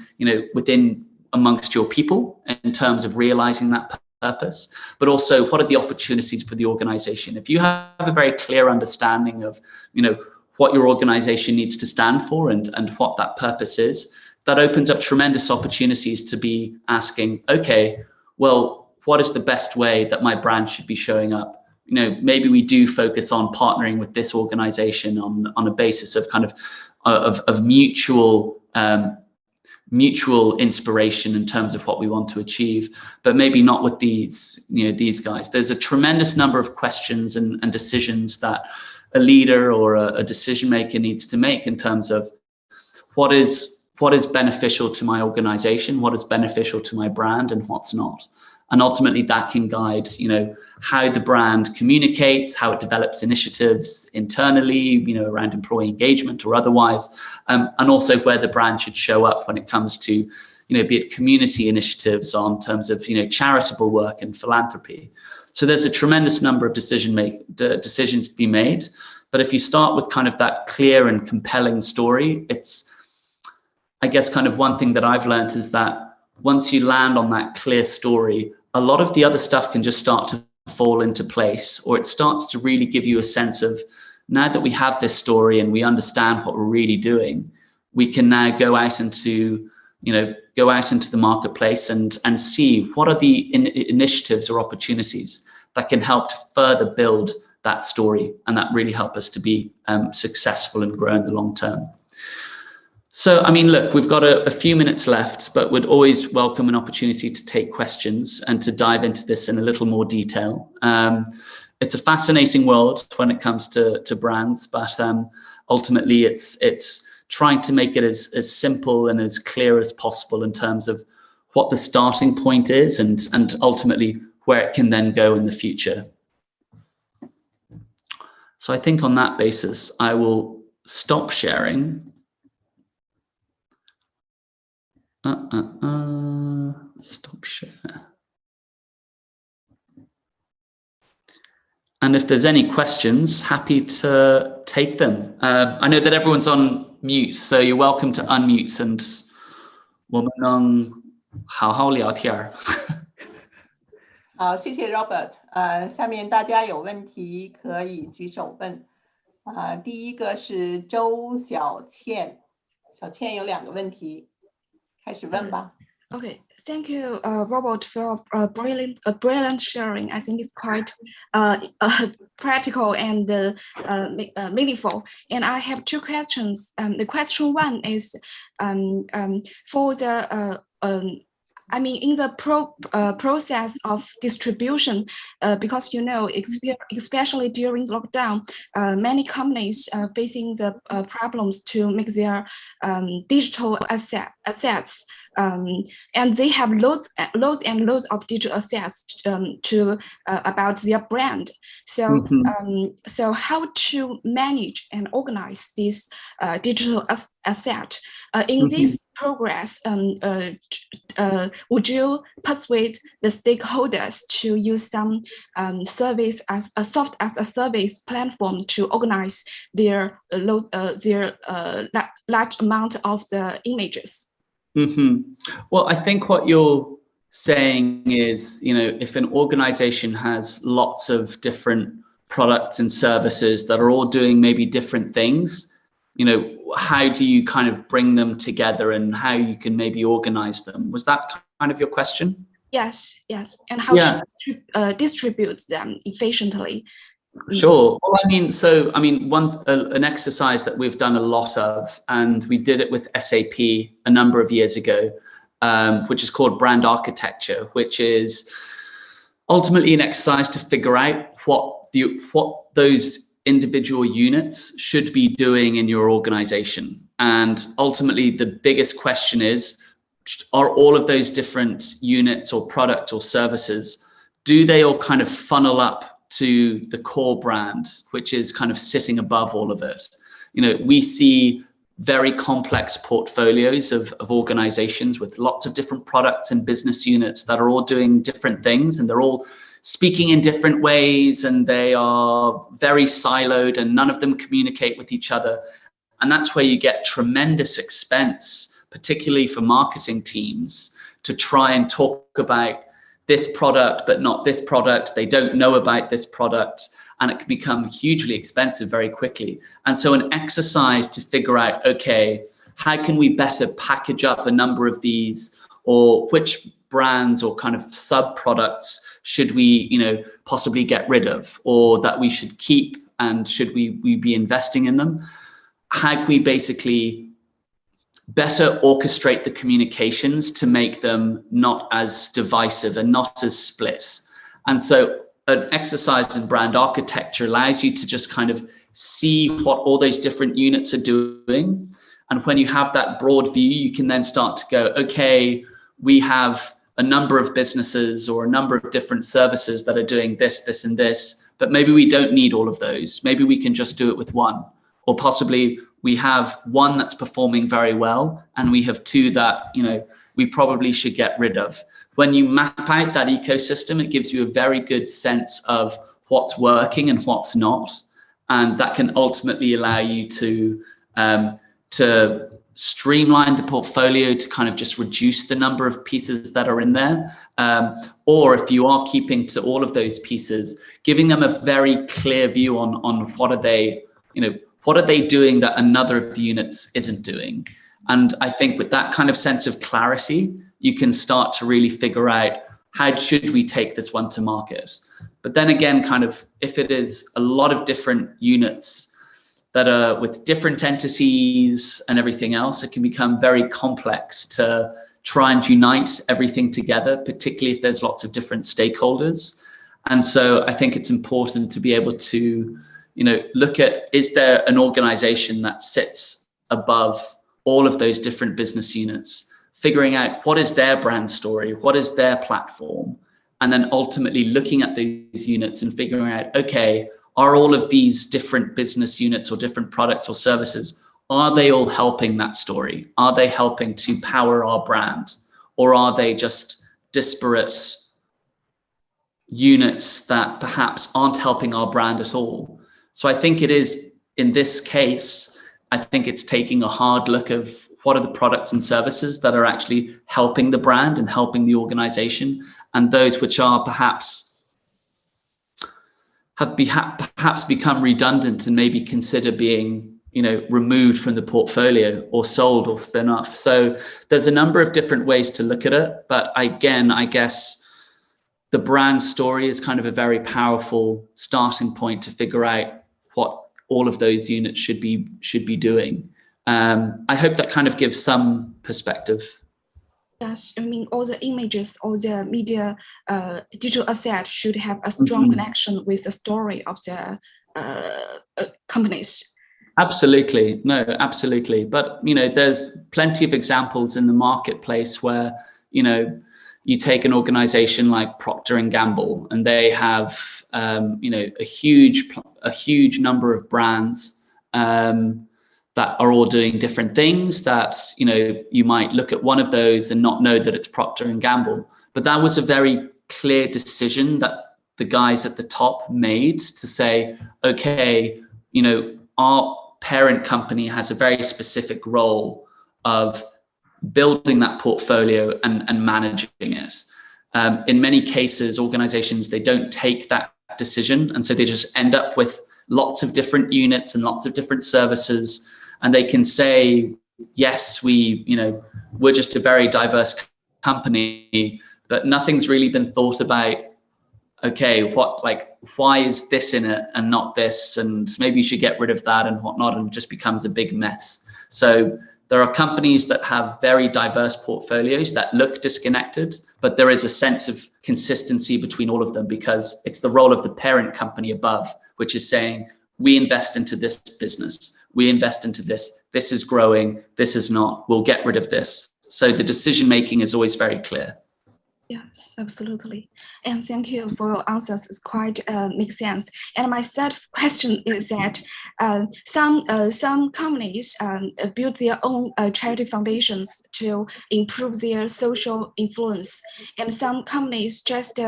within amongst your people in terms of realizing that purpose? But also, what are the opportunities for the organization? If you have a very clear understanding of, what your organization needs to stand for and what that purpose is, that opens up tremendous opportunities to be asking, okay, well, what is the best way that my brand should be showing up? You know, maybe we do focus on partnering with this organization on a basis of kind of mutual inspiration in terms of what we want to achieve, but maybe not with these, you know, these guys. There's a tremendous number of questions and decisions that a leader or a decision maker needs to make in terms of what is beneficial to my organization, what is beneficial to my brand, and what's not. And ultimately that can guide, you know, how the brand communicates, how it develops initiatives internally, you know, around employee engagement or otherwise, and also where the brand should show up when it comes to, you know, be it community initiatives on terms of, you know, charitable work and philanthropy. So there's a tremendous number of decisions to be made. But if you start with kind of that clear and compelling story, it's, I guess, kind of one thing that I've learned is that once you land on that clear story, a lot of the other stuff can just start to fall into place, or it starts to really give you a sense of, now that we have this story and we understand what we're really doing, we can now go out into, you know, the marketplace and see what are the initiatives or opportunities that can help to further build that story, and that really help us to be successful and grow in the long term. So, I mean, look, we've got a few minutes left, but would always welcome an opportunity to take questions and to dive into this in a little more detail. It's a fascinating world when it comes to brands, but ultimately it's trying to make it as simple and as clear as possible in terms of what the starting point is and ultimately where it can then go in the future. So I think on that basis, I will stop sharing. Stop share. And if there's any questions, happy to take them. I know that everyone's on mute, so you're welcome to unmute and 我们能好好聊天。好，谢谢 Robert。下面大家有问题可以举手问。第一个是周小倩，小倩有2个问题，开始问吧。Okay, thank you, Robert, for brilliant sharing. I think it's quite practical and meaningful. And I have 2 questions. The question 1 is for the I mean, in the process of distribution, because, you know, especially during lockdown, many companies are facing the problems to make their digital assets. And they have loads and loads of digital assets about their brand. So, so how to manage and organize this digital asset in this progress? Would you persuade the stakeholders to use some service as a soft as a service platform to organize their large amount of the images? Well, I think what you're saying is, you know, if an organization has lots of different products and services that are all doing maybe different things, you know, how do you kind of bring them together and how you can maybe organize them? Was that kind of your question? Yes. And how to distribute them efficiently? Sure. Well, I mean, an exercise that we've done a lot of, and we did it with SAP a number of years ago, which is called brand architecture, which is ultimately an exercise to figure out what those individual units should be doing in your organization. And ultimately, the biggest question is, are all of those different units or products or services, do they all kind of funnel up to the core brand, which is kind of sitting above all of it? You know, we see very complex portfolios of organizations with lots of different products and business units that are all doing different things, and they're all speaking in different ways, and they are very siloed, and none of them communicate with each other. And that's where you get tremendous expense, particularly for marketing teams, to try and talk about this product, but not this product. They don't know about this product, and it can become hugely expensive very quickly. And so an exercise to figure out, okay, how can we better package up a number of these, or which brands or kind of sub products should we, possibly get rid of, or that we should keep, and should we be investing in them? How can we basically better orchestrate the communications to make them not as divisive and not as split? And so an exercise in brand architecture allows you to just kind of see what all those different units are doing. And when you have that broad view, you can then start to go, okay, we have a number of businesses or a number of different services that are doing this, this, and this, but maybe we don't need all of those. Maybe we can just do it with one, or possibly we have one that's performing very well, and we have two that, we probably should get rid of. When you map out that ecosystem, it gives you a very good sense of what's working and what's not. And that can ultimately allow you to streamline the portfolio, to kind of just reduce the number of pieces that are in there. Or if you are keeping to all of those pieces, giving them a very clear view on what are they, what are they doing that another of the units isn't doing. And I think with that kind of sense of clarity, you can start to really figure out, how should we take this one to market? But then again, kind of, if it is a lot of different units that are with different entities and everything else, it can become very complex to try and unite everything together, particularly if there's lots of different stakeholders. And so I think it's important to be able to, look at, is there an organization that sits above all of those different business units, figuring out what is their brand story, what is their platform, and then ultimately looking at these units and figuring out, okay, are all of these different business units or different products or services, are they all helping that story? Are they helping to power our brand? Or are they just disparate units that perhaps aren't helping our brand at all? So I think it is, in this case, I think it's taking a hard look of what are the products and services that are actually helping the brand and helping the organization, and those which are perhaps have perhaps become redundant and maybe consider being, removed from the portfolio or sold or spin off. So there's a number of different ways to look at it. But again, I guess the brand story is kind of a very powerful starting point to figure out what all of those units should be doing. I hope that kind of gives some perspective. Yes, I mean, all the images, all the media, digital asset should have a strong connection with the story of the companies. Absolutely, no, absolutely. But there's plenty of examples in the marketplace where you take an organization like Procter and Gamble, and they have a huge number of brands that are all doing different things, that you might look at one of those and not know that it's Procter and Gamble. But that was a very clear decision that the guys at the top made to say, okay, our parent company has a very specific role of building that portfolio and managing it. In many cases, organizations, they don't take that decision, and so they just end up with lots of different units and lots of different services. And they can say, yes, we're just a very diverse company, but nothing's really been thought about, okay, why is this in it and not this? And maybe you should get rid of that and whatnot, and it just becomes a big mess. So there are companies that have very diverse portfolios that look disconnected, but there is a sense of consistency between all of them, because it's the role of the parent company above, which is saying, we invest into this business, we invest into this, this is growing, this is not, we'll get rid of this. So the decision making is always very clear. Yes, absolutely. And thank you for your answers. It's quite makes sense. And my third question is that some companies build their own charity foundations to improve their social influence, and some companies just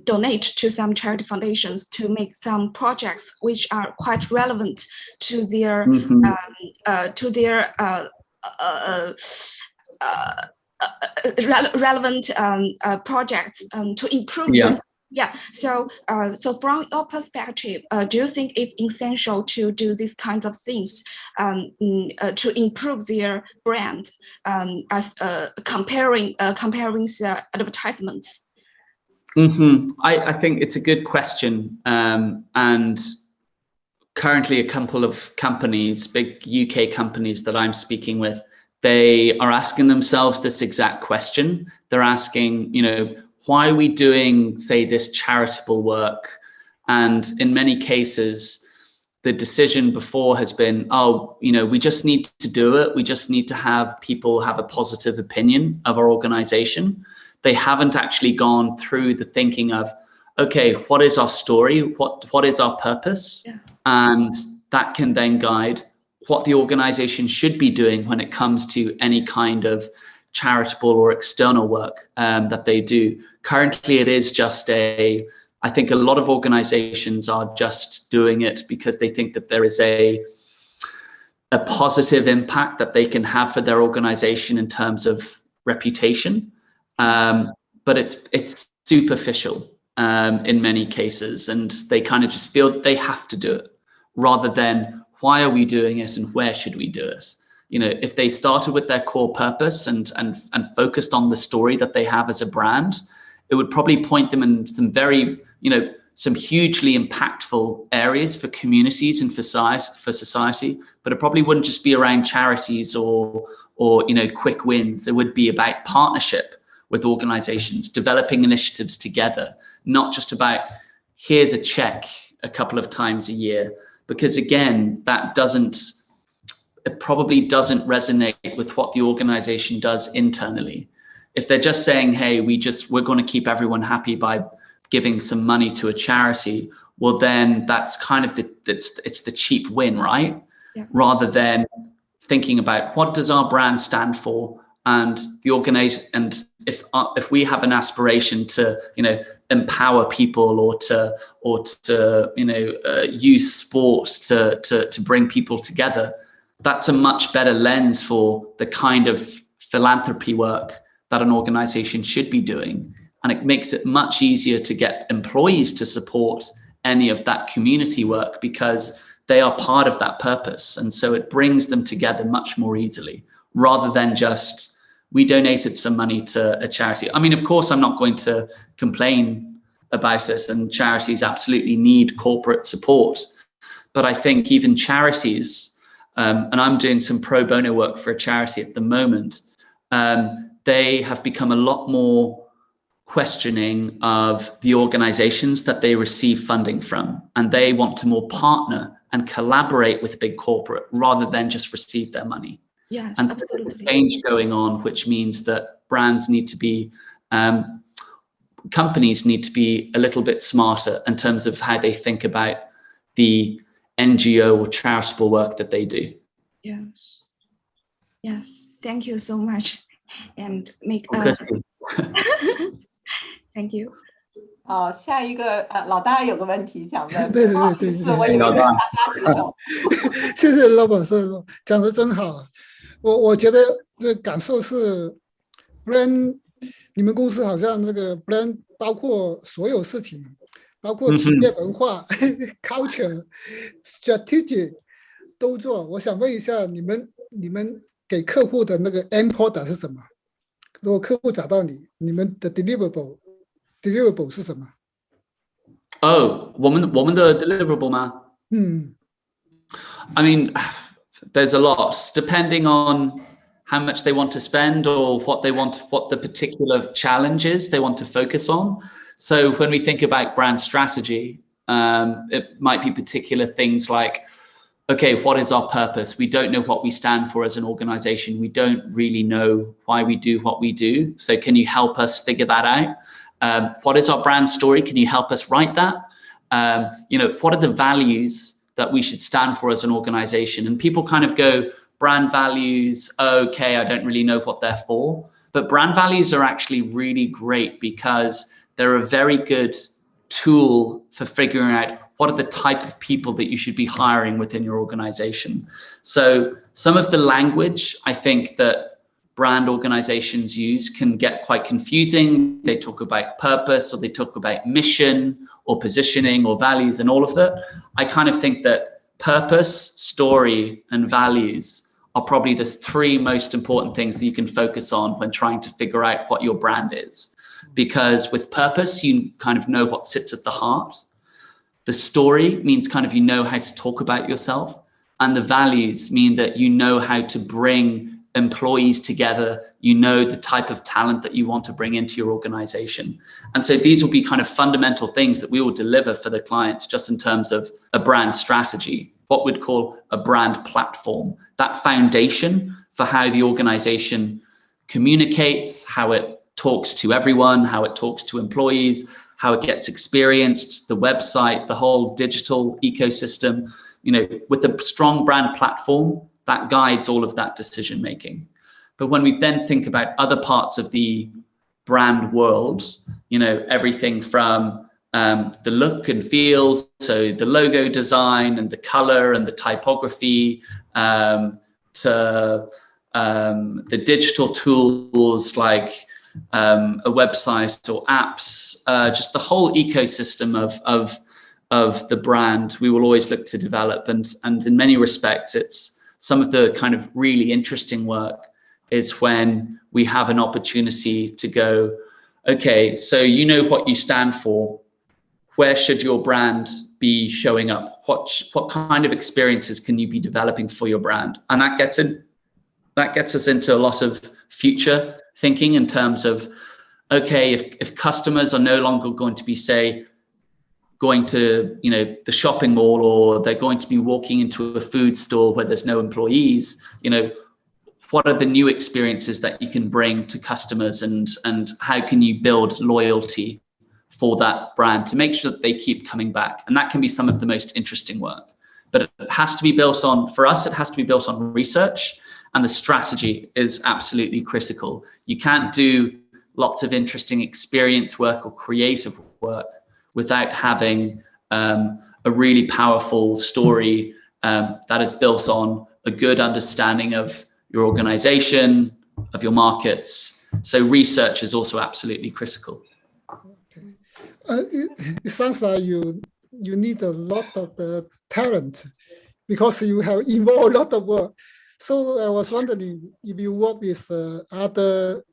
donate to some charity foundations to make some projects which are quite relevant to their relevant projects to improve Yeah. So, so from your perspective, do you think it's essential to do these kinds of things to improve their brand, as comparing the advertisements? I think it's a good question, and currently a couple of companies, big UK companies that I'm speaking with, they are asking themselves this exact question. They're asking, why are we doing, say, this charitable work? And in many cases, the decision before has been, we just need to do it. We just need to have people have a positive opinion of our organization. They haven't actually gone through the thinking of, okay, what is our story? What is our purpose? Yeah. And that can then guide what the organization should be doing when it comes to any kind of charitable or external work that they do. Currently, it is just I think a lot of organizations are just doing it because they think that there is a positive impact that they can have for their organization in terms of reputation. But it's superficial in many cases, and they kind of just feel that they have to do it rather than why are we doing it and where should we do it? If they started with their core purpose and focused on the story that they have as a brand, it would probably point them in some very, some hugely impactful areas for communities and for society, but it probably wouldn't just be around charities or quick wins. It would be about partnership with organizations, developing initiatives together, not just about here's a check a couple of times a year, because again, it probably doesn't resonate with what the organization does internally. If they're just saying, hey, we're going to keep everyone happy by giving some money to a charity, well, then that's kind of it's the cheap win, right? Yeah. Rather than thinking about what does our brand stand for, and the organization, and if we have an aspiration to empower people or to use sport to bring people together, that's a much better lens for the kind of philanthropy work that an organization should be doing. And it makes it much easier to get employees to support any of that community work because they are part of that purpose. And so it brings them together much more easily rather than just, we donated some money to a charity. I mean, of course, I'm not going to complain about this, and charities absolutely need corporate support. But I think even charities, and I'm doing some pro bono work for a charity at the moment, they have become a lot more questioning of the organizations that they receive funding from, and they want to more partner and collaborate with big corporate rather than just receive their money. Yes, and absolutely. so there's a change going on, which means that brands need to be, companies need to be a little bit smarter in terms of how they think about the NGO or charitable work that they do. Yes. Yes. Thank you so much. And make Thank you. 下一个老大有个问题想问，对，不好意思，我以为是大家举手。谢谢 Robert， 讲得真好。我觉得这感受是 brand， 你们公司好像这个 brand 包括所有事情，包括企业文化、culture、strategy 都做。我想问一下，你们给客户的那个 end product 是什么？如果客户找到你们的 deliverable 是什么？我们的 deliverable 吗？I mean, there's a lot depending on how much they want to spend or what the particular challenges they want to focus on. So when we think about brand strategy, it might be particular things like, okay, what is our purpose? We don't know what we stand for as an organization. We don't really know why we do what we do. So can you help us figure that out? What is our brand story? Can you help us write that? What are the values that we should stand for as an organization? And people kind of go, brand values, okay, I don't really know what they're for. But brand values are actually really great because they're a very good tool for figuring out what are the type of people that you should be hiring within your organization. So some of the language, I think that brand organizations use can get quite confusing. They talk about purpose, or they talk about mission or positioning or values and all of that. I kind of think that purpose, story, and values are probably the three most important things that you can focus on when trying to figure out what your brand is. Because with purpose, you kind of know what sits at the heart. The story means kind of you know how to talk about yourself. And the values mean that you know how to bring employees together. You know the type of talent that you want to bring into your organization. And so these will be kind of fundamental things that we will deliver for the clients just in terms of a brand strategy, what we'd call a brand platform, that foundation for how the organization communicates, how it talks to everyone, how it talks to employees, how it gets experienced, the website, the whole digital ecosystem. You know, with a strong brand platform, that guides all of that decision making. But when we then think about other parts of the brand world, you know, everything from the look and feel, so the logo design and the color and the typography, to the digital tools like a website or apps, just the whole ecosystem of the brand, we will always look to develop. And in many respects, it's some of the kind of really interesting work is when we have an opportunity to go, okay, so you know what you stand for. Where should your brand be showing up? What kind of experiences can you be developing for your brand? And that gets us into a lot of future thinking in terms of, okay, if customers are no longer going to be, say, going to, you know, the shopping mall, or they're going to be walking into a food store where there's no employees, you know, what are the new experiences that you can bring to customers, and how can you build loyalty for that brand to make sure that they keep coming back? And that can be some of the most interesting work. But it has to be built on, for us, it has to be built on research, and the strategy is absolutely critical. You can't do lots of interesting experience work or creative work without having a really powerful story that is built on a good understanding of your organization, of your markets. So research is also absolutely critical. Okay. It sounds like you need a lot of the talent because you have involved a lot of work. So I was wondering if you work with other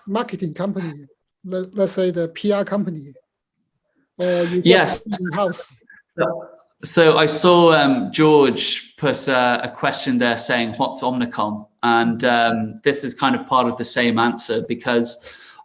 marketing company, let's say the PR company, or you yes, in-house. So I saw George put a question there saying, what's Omnicom? And this is kind of part of the same answer, because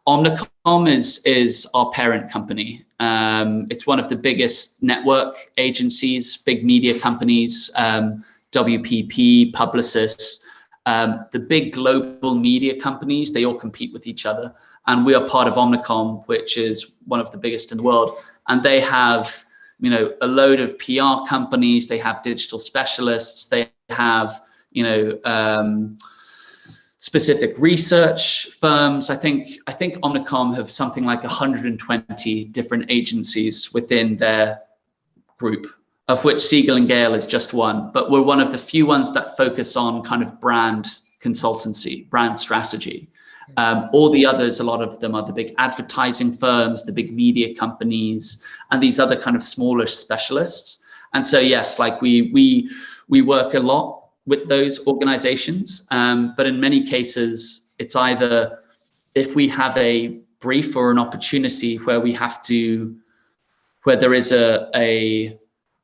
Omnicom is our parent company. It's one of the biggest network agencies, big media companies, WPP, Publicis, the big global media companies, they all compete with each other. And we are part of Omnicom, which is one of the biggest in the world. And they have, you know, a load of PR companies, they have digital specialists, they have, you know, specific research firms. I think Omnicom have something like 120 different agencies within their group, of which Siegel+Gale is just one. But we're one of the few ones that focus on kind of brand consultancy, brand strategy. All the others, a lot of them are the big advertising firms, the big media companies, and these other kind of smaller specialists. And so, yes, like we work a lot with those organizations, but in many cases, it's either if we have a brief or an opportunity where we have to, where there is a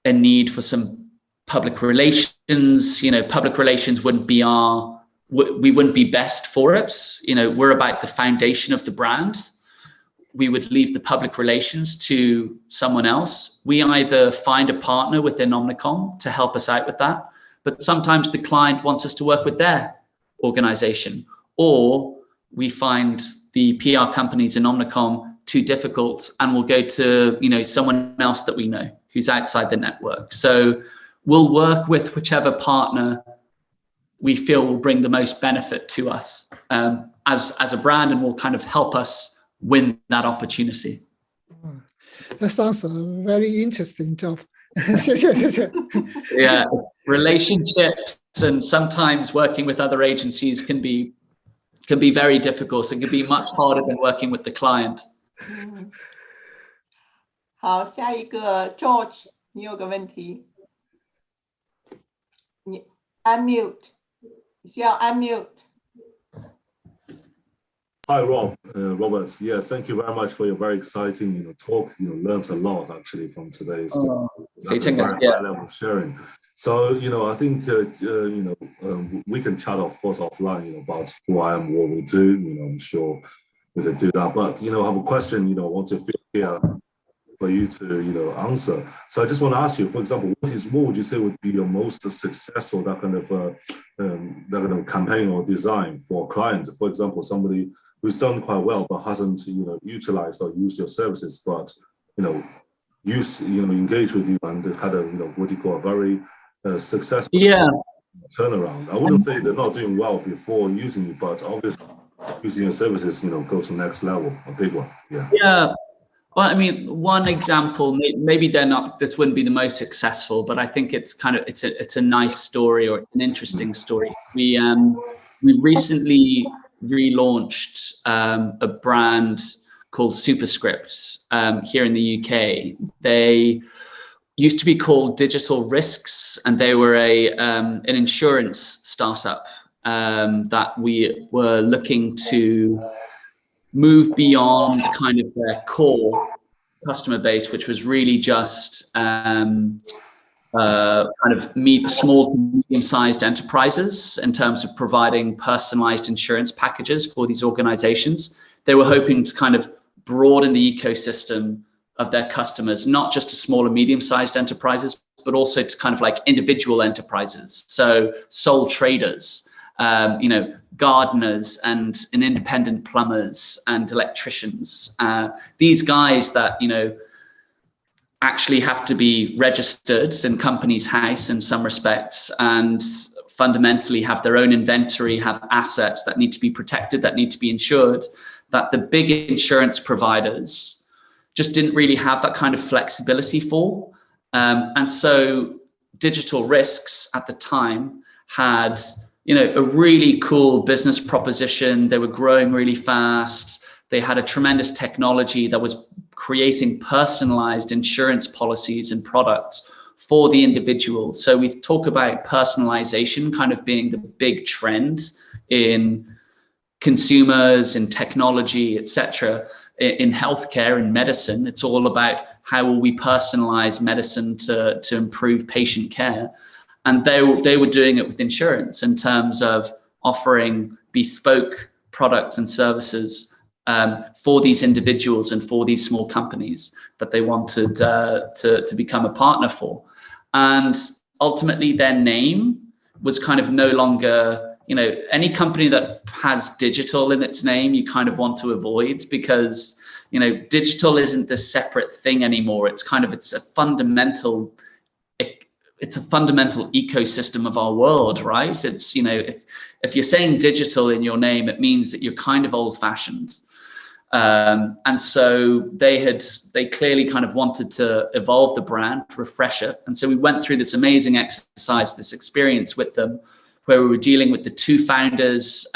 need for some public relations, you know, public relations wouldn't be we wouldn't be best for it. You know, we're about the foundation of the brand. We would leave the public relations to someone else. We either find a partner within Omnicom to help us out with that, but sometimes the client wants us to work with their organization, or we find the PR companies in Omnicom too difficult and we'll go to, you know, someone else that we know who's outside the network. So we'll work with whichever partner we feel will bring the most benefit to us as a brand, and will kind of help us win that opportunity. That sounds a very interesting job. Yeah, relationships and sometimes working with other agencies can be can be very difficult. It can be much harder than working with the client. 好，下一个 George， 你有个问题，你 unmute， 你需要 unmute。 Hi, Robert. Yes, thank you very much for your very exciting talk. Learned a lot actually from today's high level sharing. So, I think, we can chat, of course, offline, about who I am, what we do. I'm sure we can do that. But, I have a question, I want to feel here for you to, answer. So I just want to ask you, for example, what would you say would be your most successful, that kind of campaign or design for clients? For example, somebody who's done quite well, but hasn't, utilized or used your services, but, engaged with you and had a, what you call a very successful turnaround. I wouldn't say they're not doing well before using you, but obviously using your services, go to the next level, a big one. Yeah. Well, I mean, one example, maybe this wouldn't be the most successful, but I think it's it's a nice story, or it's an interesting story. We recently relaunched a brand called Superscript here in the UK. They used to be called Digital Risks, and they were an insurance startup that we were looking to move beyond kind of their core customer base, which was really just kind of small to medium-sized enterprises in terms of providing personalized insurance packages for these organizations. They were hoping to kind of broaden the ecosystem of their customers, not just to small and medium-sized enterprises, but also to kind of like individual enterprises. So sole traders, gardeners and independent plumbers and electricians. These guys that, actually have to be registered in Companies House in some respects, and fundamentally have their own inventory, have assets that need to be protected, that need to be insured, that the big insurance providers just didn't really have that kind of flexibility for. And so Digital Risks at the time had, a really cool business proposition. They were growing really fast. They had a tremendous technology that was creating personalized insurance policies and products for the individual. So we talk about personalization kind of being the big trend in consumers, in technology, etc. In healthcare and medicine. It's all about how will we personalize medicine to improve patient care. And they were doing it with insurance in terms of offering bespoke products and services for these individuals and for these small companies that they wanted to become a partner for. And ultimately their name was kind of no longer, any company that has digital in its name, you kind of want to avoid, because, digital isn't this separate thing anymore. It's a fundamental ecosystem of our world, right? It's, if you're saying digital in your name, it means that you're kind of old fashioned. And so they clearly kind of wanted to evolve the brand, refresh it. And so we went through this amazing exercise, this experience with them, where we were dealing with the two founders,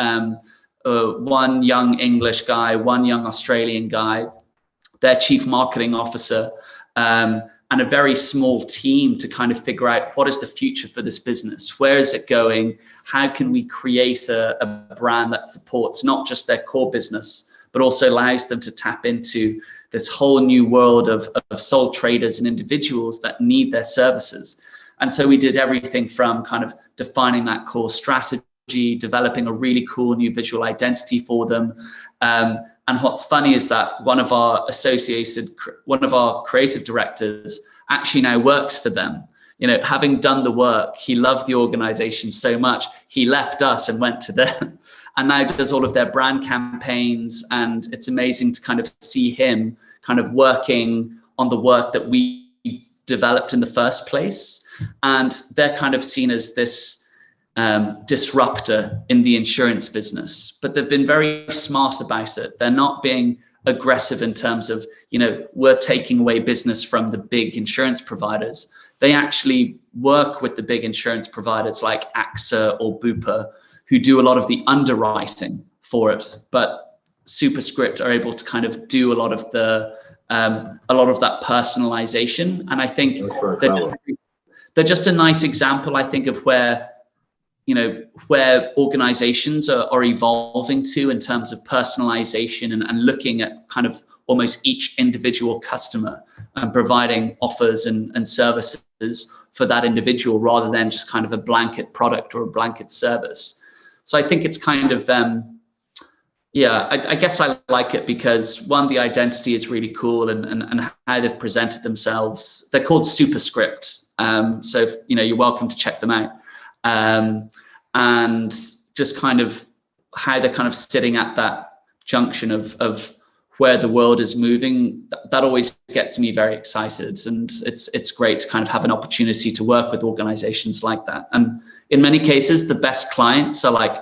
one young English guy, one young Australian guy, their chief marketing officer, and a very small team to kind of figure out what is the future for this business? Where is it going? How can we create a brand that supports not just their core business, but also allows them to tap into this whole new world of sole traders and individuals that need their services? And so we did everything from kind of defining that core strategy, developing a really cool new visual identity for them. And what's funny is that one of our creative directors actually now works for them. Having done the work, he loved the organization so much, he left us and went to them and now does all of their brand campaigns. And it's amazing to kind of see him kind of working on the work that we developed in the first place. And they're kind of seen as this disruptor in the insurance business, but they've been very smart about it. They're not being aggressive in terms of, we're taking away business from the big insurance providers. They actually work with the big insurance providers like AXA or Bupa, who do a lot of the underwriting for it, but Superscript are able to kind of do a lot of that personalization. And I think they're just a nice example, I think, of where organizations are evolving to in terms of personalization and looking at kind of almost each individual customer and providing offers and services for that individual rather than just kind of a blanket product or a blanket service. So I think it's kind of, I guess I like it because one, the identity is really cool and how they've presented themselves. They're called Superscript. So, you're welcome to check them out. And just kind of how they're kind of sitting at that junction of where the world is moving, that always gets me very excited. And it's great to kind of have an opportunity to work with organizations like that. And in many cases, the best clients are like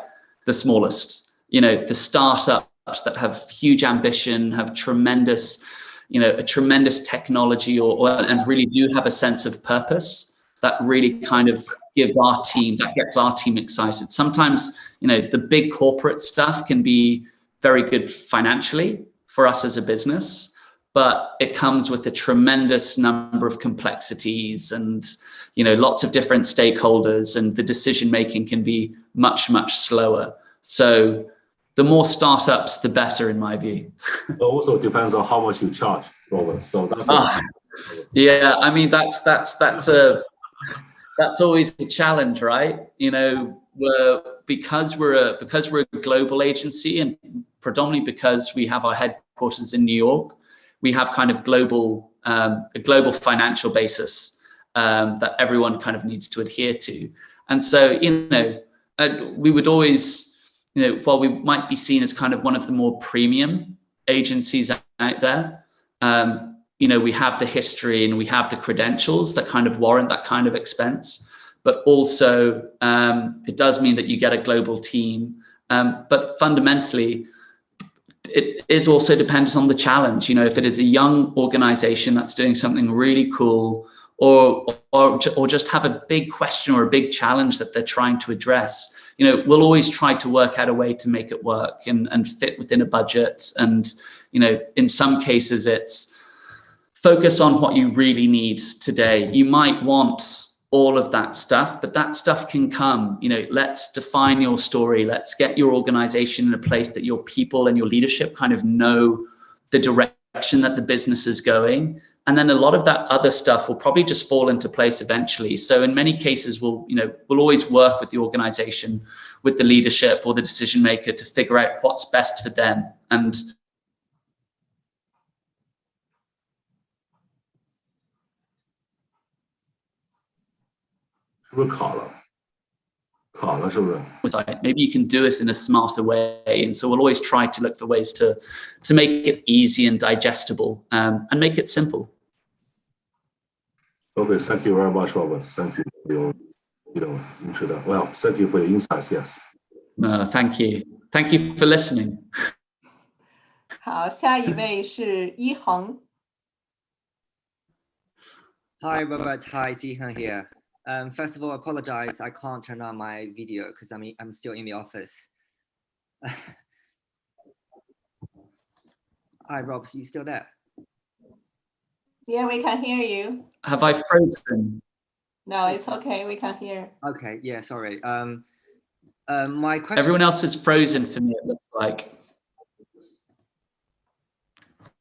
the smallest, the startups that have huge ambition, have tremendous, a tremendous technology and really do have a sense of purpose that really kind of gets our team excited. Sometimes, the big corporate stuff can be very good financially for us as a business, but it comes with a tremendous number of complexities and, lots of different stakeholders, and the decision making can be much, much slower. So the more startups, the better, in my view. It also depends on how much you charge, Robert. So that's yeah. I mean, that's always a challenge, right? Because we're a global agency, and predominantly because we have our headquarters in New York, we have kind of a global financial basis that everyone kind of needs to adhere to. And so, we would always, while we might be seen as kind of one of the more premium agencies out there, we have the history and we have the credentials that kind of warrant that kind of expense. But also, it does mean that you get a global team. But fundamentally, it is also dependent on the challenge. If it is a young organization that's doing something really cool, or just have a big question or a big challenge that they're trying to address, we'll always try to work out a way to make it work and fit within a budget. And, in some cases, it's focus on what you really need today. You might want all of that stuff, but that stuff can come. Let's define your story. Let's get your organization in a place that your people and your leadership kind of know the direction that the business is going. And then a lot of that other stuff will probably just fall into place eventually. So in many cases, we'll always work with the organization, with the leadership or the decision maker to figure out what's best for them. And maybe you can do it in a smarter way. And so we'll always try to look for ways to make it easy and digestible, and make it simple. Okay, thank you very much, Robert. Thank you for your introduction. Well, thank you for your insights. Yes. Thank you. Thank you for listening. 好，下一位是一恒。Hi, Robert. Hi, Jihan here. First of all, I apologize. I can't turn on my video because I'm still in the office. Hi, Rob. So you still there? Yeah, we can hear you. Have I frozen? No, it's okay. We can hear. Okay. Yeah. Sorry. My question. Everyone else is frozen for me, it looks like.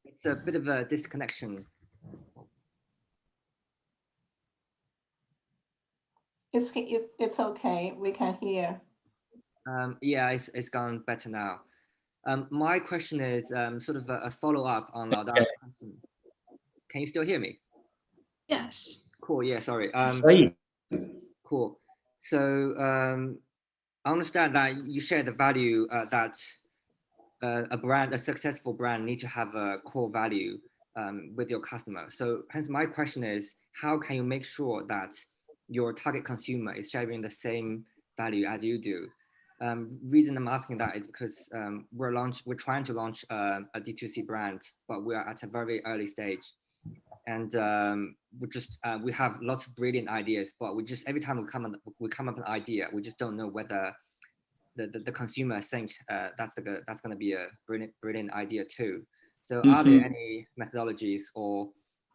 It's a bit of a disconnection. It's okay. We can hear. Yeah, it's gone better now. My question is sort of a follow-up on Lauda's question. Can you still hear me? Yes. Cool. Yeah. Sorry. Sweet. Cool. So I understand that you share the value that a successful brand, need to have a core value with your customer. So hence my question is, how can you make sure that your target consumer is sharing the same value as you do? Reason I'm asking that is because we're trying to launch a D2C brand, but we are at a very early stage, and we have lots of brilliant ideas, but every time we come up with an idea, we just don't know whether the consumer think that's going to be a brilliant idea too. So are there any methodologies or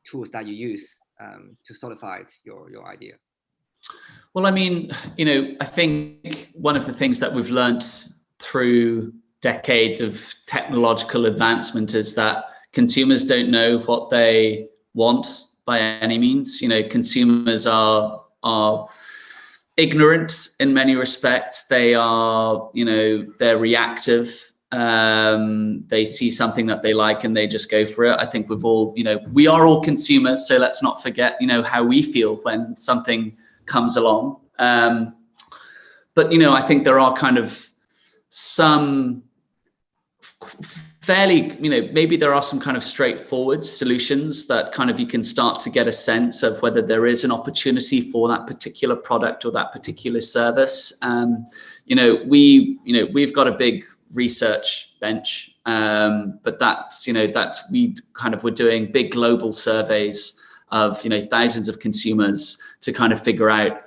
tools that you use to solidify your idea? Well, I mean, I think one of the things that we've learned through decades of technological advancement is that consumers don't know what they want by any means. Consumers are ignorant in many respects. They are, they're reactive. They see something that they like and they just go for it. I think we've all, we are all consumers, so let's not forget, how we feel when something comes along. But, I think there are kind of some fairly, maybe there are some kind of straightforward solutions that kind of you can start to get a sense of whether there is an opportunity for that particular product or that particular service. We've got a big research bench, but that's we kind of were doing big global surveys of thousands of consumers to kind of figure out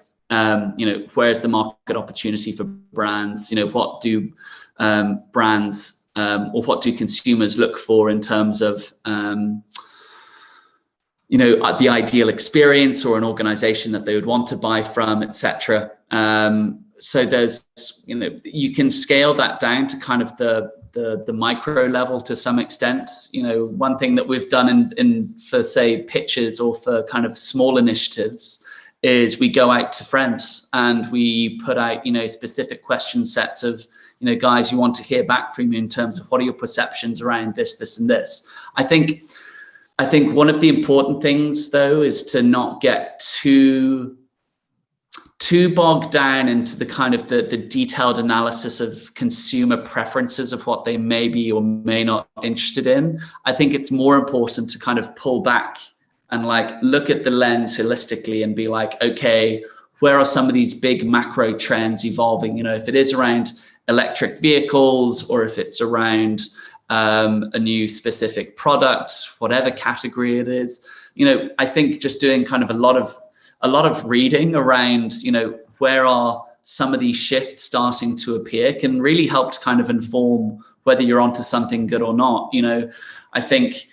where's the market opportunity for brands, what do brands or what do consumers look for in terms of the ideal experience or an organization that they would want to buy from, etc. So there's you can scale that down to kind of the micro level to some extent. One thing that we've done in for say pitches or for kind of small initiatives is we go out to friends and we put out specific question sets of guys, you want to hear back from you in terms of what are your perceptions around this and this. I think one of the important things though is to not get too bogged down into the kind of the detailed analysis of consumer preferences of what they may be or may not interested in. I think it's more important to kind of pull back and look at the lens holistically and be like, okay, where are some of these big macro trends evolving? If it is around electric vehicles or if it's around a new specific product, whatever category it is, I think just doing kind of a lot of reading around, where are some of these shifts starting to appear can really help to kind of inform whether you're onto something good or not. I think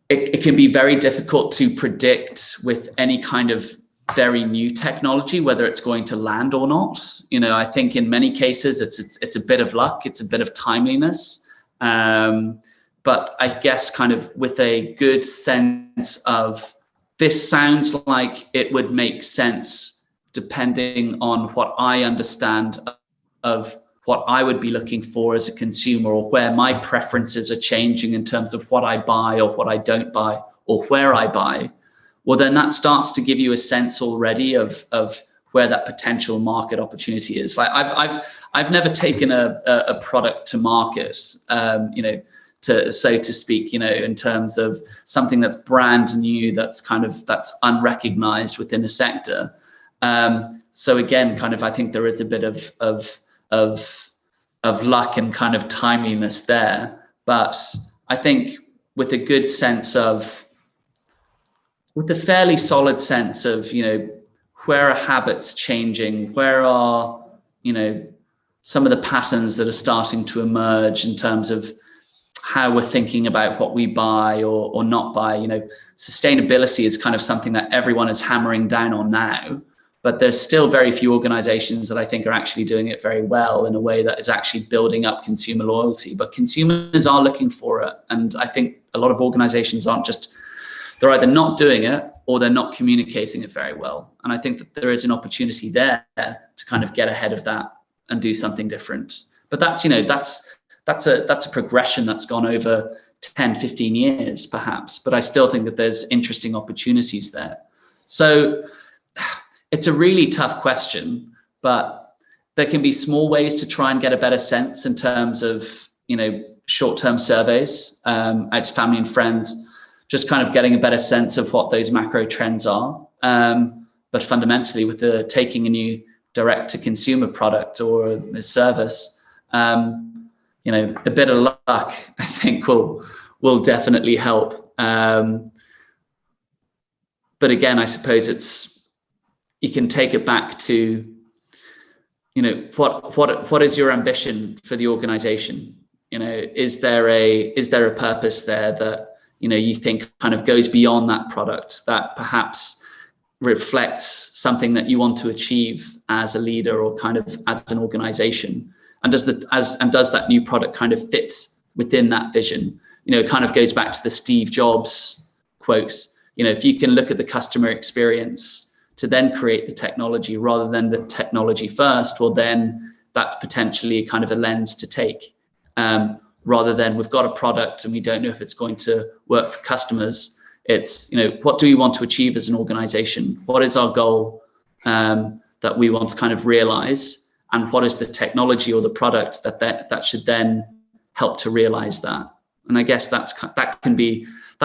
it can be very difficult to predict with any kind of very new technology whether it's going to land or not. I think in many cases it's a bit of luck, it's a bit of timeliness, but I guess kind of with a good sense of this sounds like it would make sense depending on what I understand of what I would be looking for as a consumer, or where my preferences are changing in terms of what I buy or what I don't buy or where I buy. Well, then that starts to give you a sense already of where that potential market opportunity is. I've never taken a product to market, to so to speak, in terms of something that's brand new, that's unrecognized within a sector. So again, kind of, I think there is a bit of luck and kind of timeliness there, but I think with a good sense of, with a fairly solid sense of, where are habits changing? Where are, some of the patterns that are starting to emerge in terms of how we're thinking about what we buy or not buy? Sustainability is kind of something that everyone is hammering down on now, but there's still very few organizations that I think are actually doing it very well in a way that is actually building up consumer loyalty. But consumers are looking for it. And I think a lot of organizations they're either not doing it or they're not communicating it very well. And I think that there is an opportunity there to kind of get ahead of that and do something different. But that's a progression that's gone over 10, 15 years perhaps, but I still think that there's interesting opportunities there. So it's a really tough question, but there can be small ways to try and get a better sense in terms of, short-term surveys out to family and friends, just kind of getting a better sense of what those macro trends are. But fundamentally, with taking a new direct-to-consumer product or a service, a bit of luck, I think, will definitely help. But again, I suppose you can take it back to what is your ambition for the organization? Is there a purpose there that you think kind of goes beyond that product, that perhaps reflects something that you want to achieve as a leader or kind of as an organization? And does that new product kind of fit within that vision? It kind of goes back to the Steve Jobs quotes. If you can look at the customer experience to then create the technology rather than the technology first, well, then that's potentially kind of a lens to take, rather than we've got a product and we don't know if it's going to work for customers. It's, what do we want to achieve as an organization? What is our goal that we want to kind of realize? And what is the technology or the product that should then help to realize that? And I guess that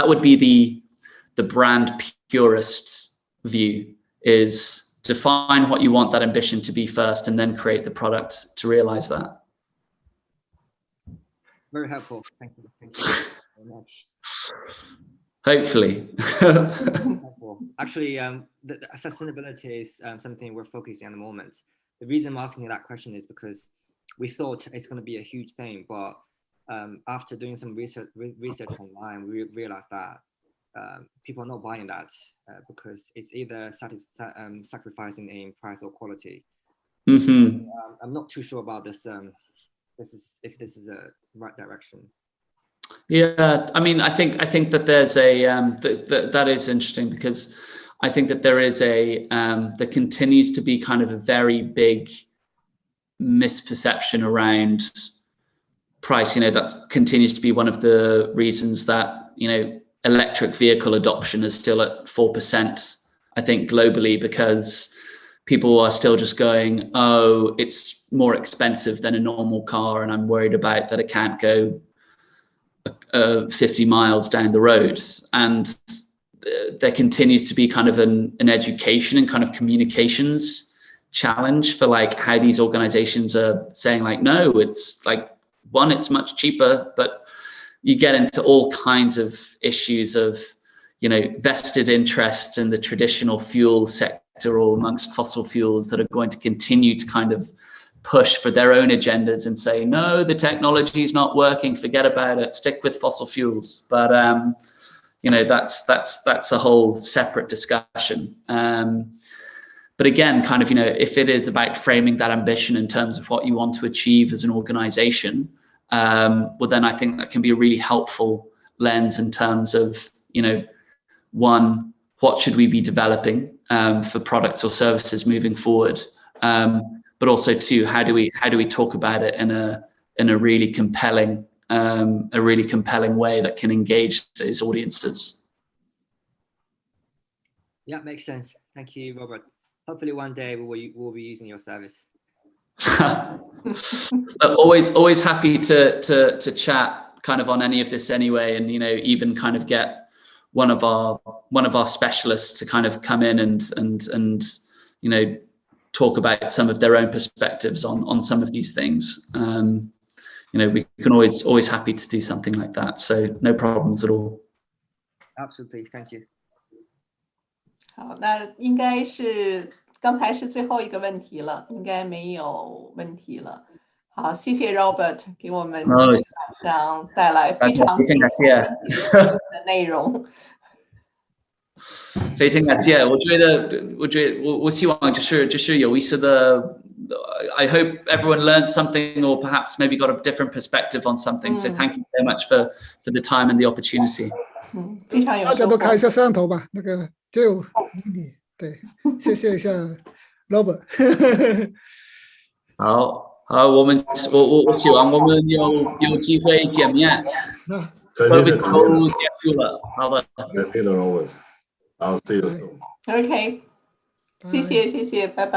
would be the brand purist view, is define what you want that ambition to be first and then create the product to realize that. It's very helpful. Thank you very much. Hopefully. Actually, the sustainability is something we're focusing on at the moment. The reason I'm asking that question is because we thought it's going to be a huge thing, but after doing some research online, we realized that people are not buying that because it's either sacrificing in price or quality. Mm-hmm. I'm not too sure about this. If this is a right direction. Yeah, I mean, I think that there's that is interesting, because I think that there is there continues to be kind of a very big misperception around price. That continues to be one of the reasons that electric vehicle adoption is still at 4%, I think, globally, because people are still just going, oh, it's more expensive than a normal car, and I'm worried about that it can't go 50 miles down the road. And there continues to be kind of an education and kind of communications challenge for like how these organizations are saying like, no, it's like, one, it's much cheaper, but you get into all kinds of issues of, vested interests in the traditional fuel sector or amongst fossil fuels that are going to continue to kind of push for their own agendas and say, no, the technology is not working, forget about it, stick with fossil fuels. But that's a whole separate discussion. But again, kind of, if it is about framing that ambition in terms of what you want to achieve as an organization, well, then I think that can be a really helpful lens in terms of, one, what should we be developing for products or services moving forward? But also, two, how do we talk about it in a really compelling way that can engage those audiences? Yeah, makes sense. Thank you, Robert. Hopefully one day we'll be using your service. always happy to chat kind of on any of this anyway, and even kind of get one of our specialists to kind of come in and talk about some of their own perspectives on some of these things. We can always happy to do something like that, so no problems at all. Absolutely, thank you. 好，那应该是刚才是最后一个问题了，应该没有问题了。好，谢谢 Robert 给我们今天晚上带来非常精彩的内容。非常感谢，我希望就是有意思的。I hope everyone learned something, or perhaps maybe got a different perspective on something. So thank you so much for the time and the opportunity. 非常有收获。大家都开一下摄像头吧，那个就你对，谢谢一下 Robert。好，我希望我们有机会见面。COVID 都结束了，好的。I'll see you soon. OK，谢谢，拜拜。